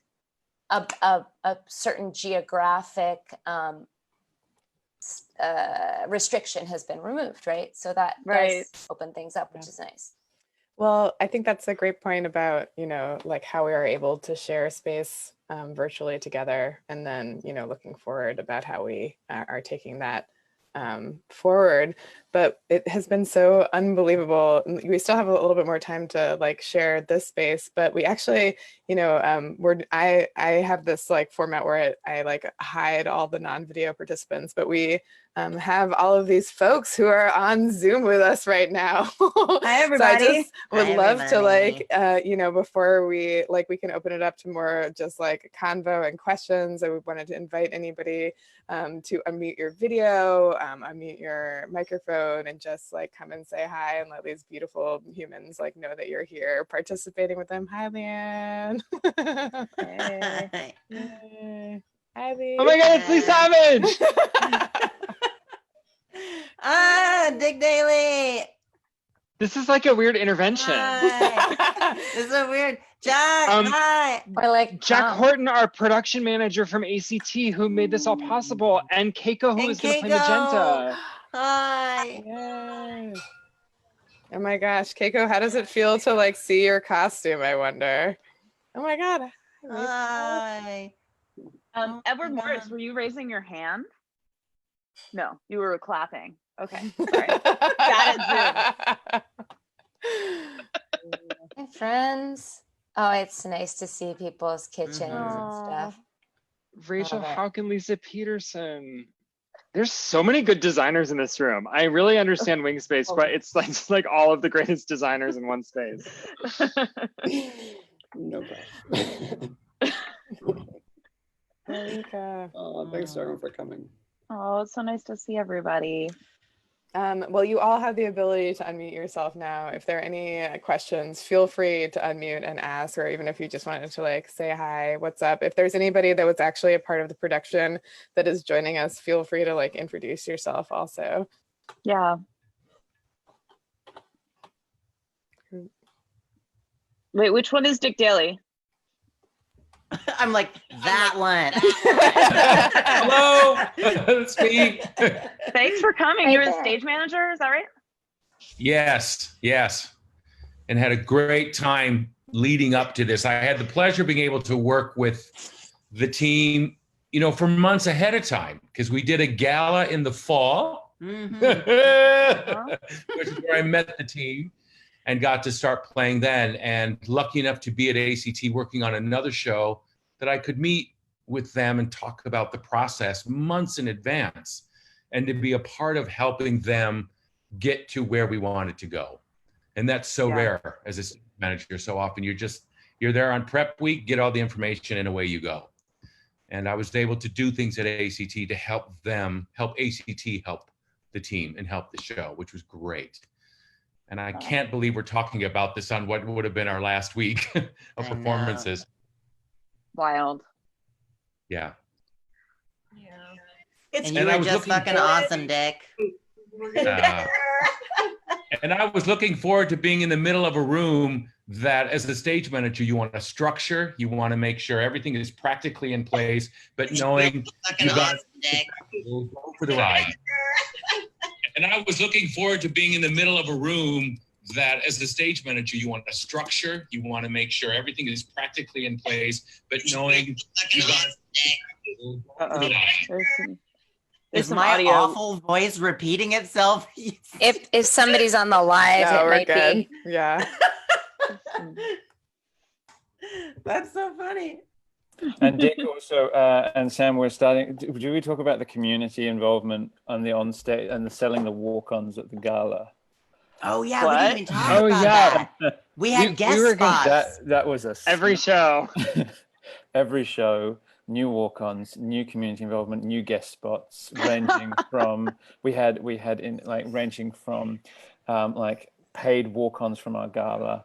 a certain geographic restriction has been removed, right? So that does open things up, which is nice. Well, I think that's a great point about, you know, like how we are able to share space virtually together, and then, you know, looking forward about how we are taking that forward. But it has been so unbelievable. We still have a little bit more time to like share this space, but we actually, you know, I have this like format where I like hide all the non-video participants, but we have all of these folks who are on Zoom with us right now. Hi, everybody. So I just would love to everybody. like, you know, before we can open it up to more just like convo and questions. I wanted to invite anybody to unmute your video, unmute your microphone, and just like come and say hi and let these beautiful humans like know that you're here participating with them. Hi, Leanne. Hey. Yay. Hi, Lee. Oh my God, it's Lee Savage. Dick Daly. This is like a weird intervention. Hi. This is so weird. Jack, hi. Or like Jack Horton, our production manager from ACT, who made this all possible, and Keiko, who And is going to play Keiko. Magenta. Hi. Yay. Oh my gosh, Keiko, how does it feel to like see your costume, I wonder? Oh my God. Hi. Edward Morris, were you raising your hand? No, you were clapping. Okay, sorry. Got it, Hi, friends. Oh, it's nice to see people's kitchens and Aw. stuff. Rachel Love it. Houck and Lisa Peterson. There's so many good designers in this room. I really understand Wingspace, but it's like just like all of the greatest designers in one space. No problem. Malika. Oh, thanks everyone for coming. Oh, it's so nice to see everybody. Well, you all have the ability to unmute yourself now. If there are any questions, feel free to unmute and ask, or even if you just wanted to like say hi, what's up. If there's anybody that was actually a part of the production that is joining us, feel free to like introduce yourself also. Yeah. Wait, which one is Dick Daly? I'm like, that one. Hello, it's me. Thanks for coming. You're the stage manager, is that right? Yes, and had a great time leading up to this. I had the pleasure of being able to work with the team, you know, for months ahead of time, because we did a gala in the fall, Mhm. which is where I met the team and got to start playing then. And lucky enough to be at ACT working on another show that I could meet with them and talk about the process months in advance, and to be a part of helping them get to where we wanted to go. And that's so rare as a stage manager. So often you're there on prep week, get all the information, and away you go. And I was able to do things at ACT to help ACT help the team and help the show, which was great. And I can't believe we're talking about this on what would have been our last week of performances. Wild. Yeah. And And I you were was just looking fucking awesome, Dick. And I was looking forward to being in the middle of a room that, as the stage manager, you want to structure, you want to make sure everything is practically in place, but knowing you got to go for the ride. And I was looking forward to being in the middle of a room that, as the stage manager, you want to structure, you want to make sure everything is practically in place, but knowing you got to go for the ride. There's Is some my audio. awful voice repeating itself? If somebody's on the live, No, it we're might good. be. Yeah. That's so funny. And Dick also and Sam were starting. Do we talk about the community involvement on the onstage and the selling the walk-ons at the gala? Oh yeah, What? we didn't even talk Oh, about yeah. that. We had guest were gonna- spots. That was a Every show. every show, new walk-ons, new community involvement, new guest spots, ranging from we had in like ranging from like paid walk-ons from our gala,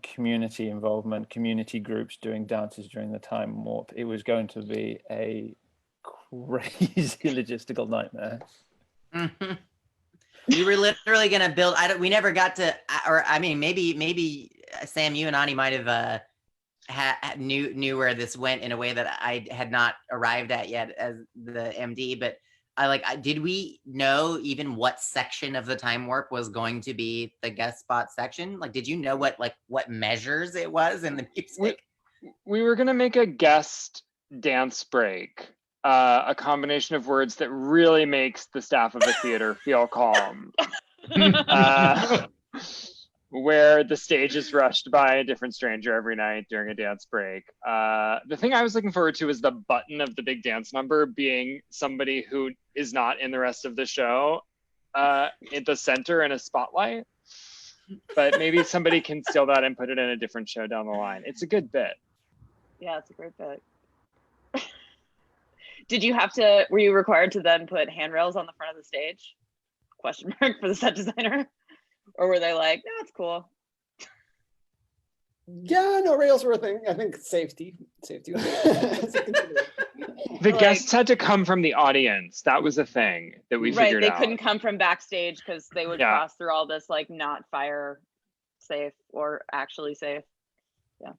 community involvement, community groups doing dances during the time warp. It was going to be a crazy logistical nightmare. Mhm. We were literally going to build, we never got to, or I mean, maybe Sam, you and Ani might have knew where this went in a way that I had not arrived at yet as the MD, but did we know even what section of the time warp was going to be the guest spot section? Like, did you know what measures it was in the music? We were gonna make a guest dance break, a combination of words that really makes the staff of a theater feel calm. Where the stage is rushed by a different stranger every night during a dance break. The thing I was looking forward to is the button of the big dance number being somebody who is not in the rest of the show at the center in a spotlight. But maybe somebody can steal that and put it in a different show down the line. It's a good bit. Yeah, it's a great bit. Were you required to then put handrails on the front of the stage? Question mark for the set designer? Or were they like, no, it's cool? Yeah, no, rails were a thing. I think safety. The guests had to come from the audience. That was a thing that we figured out. Right, they couldn't come from backstage because they would cross through all this like not fire safe or actually safe. Yeah.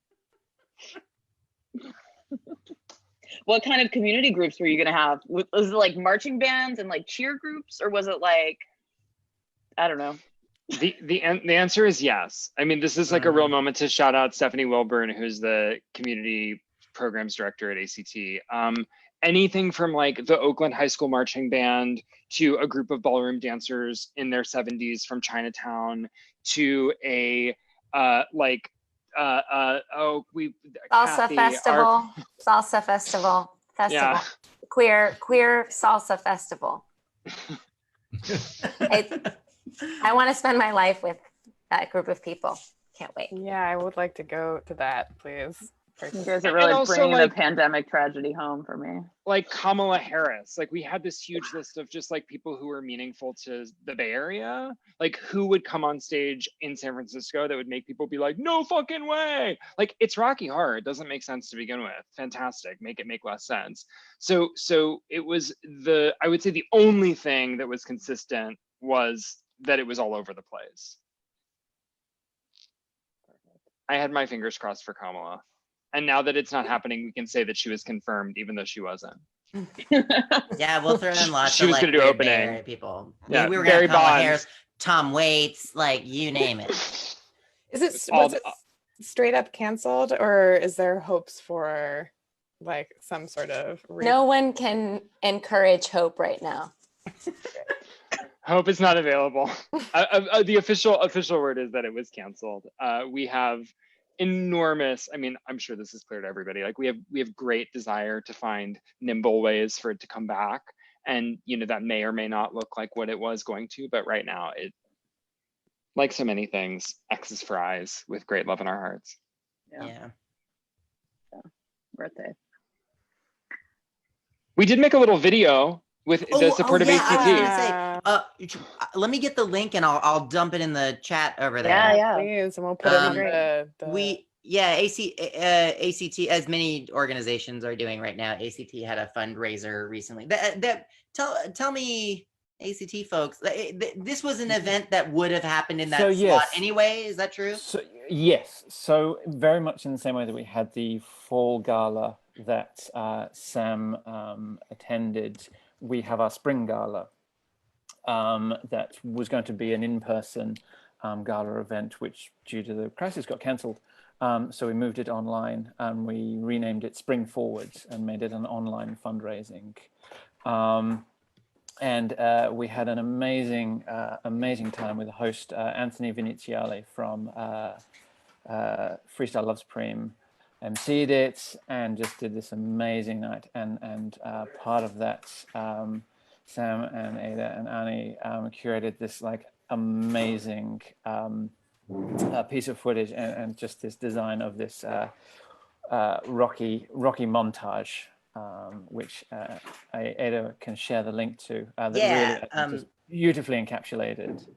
What kind of community groups were you gonna have? Was it like marching bands and like cheer groups, or was it like, I don't know? The answer is yes. I mean, this is like a real moment to shout out Stephanie Wilburn, who's the community programs director at ACT. Anything from like the Oakland High School Marching Band to a group of ballroom dancers in their 70s from Chinatown to a salsa festival. Yeah. Queer salsa festival. I want to spend my life with that group of people. Can't wait. Yeah, I would like to go to that, please. You guys are really bringing the pandemic tragedy home for me. Like Kamala Harris, like we had this huge list of just like people who were meaningful to the Bay Area, like who would come on stage in San Francisco that would make people be like, no fucking way. Like it's Rocky Horror. It doesn't make sense to begin with. Fantastic. Make it make less sense. So it was I would say the only thing that was consistent was that it was all over the place. I had my fingers crossed for Kamala. And now that it's not happening, we can say that she was confirmed, even though she wasn't. Yeah, we'll throw in lots she of was like going to do opening people. Yeah, we were going to Kamala Harris, Tom Waits, like you name it. Was it straight up canceled, or is there hopes for like some sort of? No one can encourage hope right now. Hope is not available. The official word is that it was canceled. We have enormous, I mean, I'm sure this is clear to everybody, like we have great desire to find nimble ways for it to come back, and that may or may not look like what it was going to, but right now it, like so many things, X is for eyes with great love in our hearts. Yeah. Birthday. We did make a little video with the support of ACT. I was gonna say, let me get the link and I'll dump it in the chat over there. Yeah. Please, and we'll put it in ACT, as many organizations are doing right now. ACT had a fundraiser recently. Tell me, ACT folks, this was an event that would have happened in that slot anyway. Is that true? Yes. So very much in the same way that we had the fall gala that Sam attended, we have our spring gala that was going to be an in-person gala event, which due to the crisis got cancelled. So we moved it online and we renamed it Spring Forwards and made it an online fundraising. And we had an amazing time with the host, Anthony Viniziale from Freestyle Love Supreme, emceed it and just did this amazing night. And part of that, Sam and Ada and Annie curated this like amazing piece of footage and just this design of this Rocky montage, which Ada can share the link to. That really just beautifully encapsulated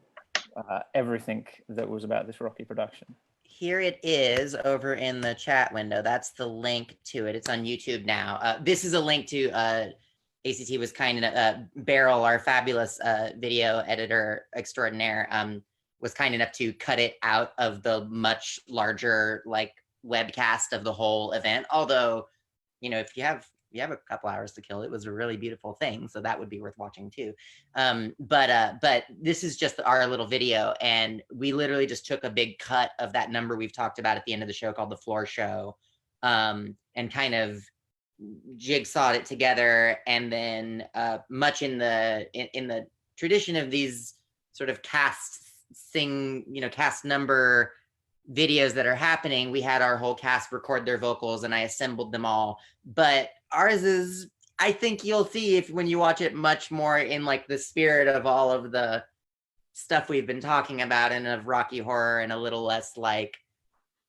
everything that was about this Rocky production. here it is over in the chat window. That's the link to it. It's on YouTube now. This is a link to ACT was kind enough, Beryl, our fabulous video editor extraordinaire, was kind enough to cut it out of the much larger like webcast of the whole event. Although, you know, if you have a couple hours to kill, it was a really beautiful thing, so that would be worth watching too. But this is just our little video, and we literally just took a big cut of that number we've talked about at the end of the show called the floor show, and kind of jigsawed it together. And then much in the tradition of these sort of cast number videos that are happening, we had our whole cast record their vocals and I assembled them all. But ours is, I think you'll see if when you watch it, much more in like the spirit of all of the stuff we've been talking about and of Rocky Horror, and a little less like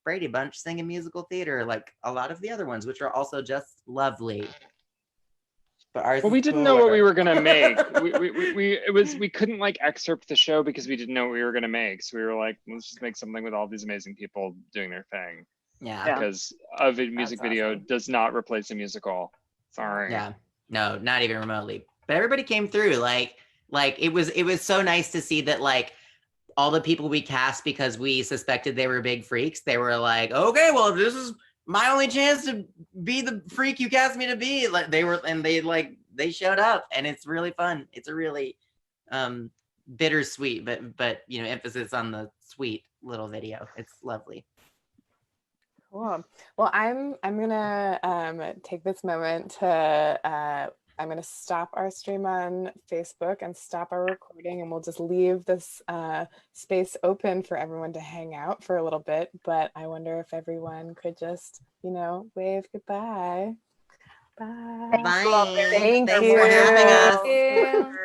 Brady Bunch singing musical theater like a lot of the other ones, which are also just lovely. But ours, well, we didn't know what we were gonna make. we couldn't like excerpt the show because we didn't know what we were gonna make. So we were like, let's just make something with all these amazing people doing their thing. Yeah. Because a music video does not replace a musical. Sorry. Yeah. No, not even remotely. But everybody came through. Like it was so nice to see that like all the people we cast because we suspected they were big freaks, they were like, okay, well, this is my only chance to be the freak you cast me to be. Like they showed up, and it's really fun. It's a really bittersweet, but you know, emphasis on the sweet little video. It's lovely. Cool. Well, I'm gonna take this moment to I'm gonna stop our stream on Facebook and stop our recording, and we'll just leave this space open for everyone to hang out for a little bit. But I wonder if everyone could just, you know, wave goodbye. Bye. Bye. Thank Thanks you. for having us. Thank you.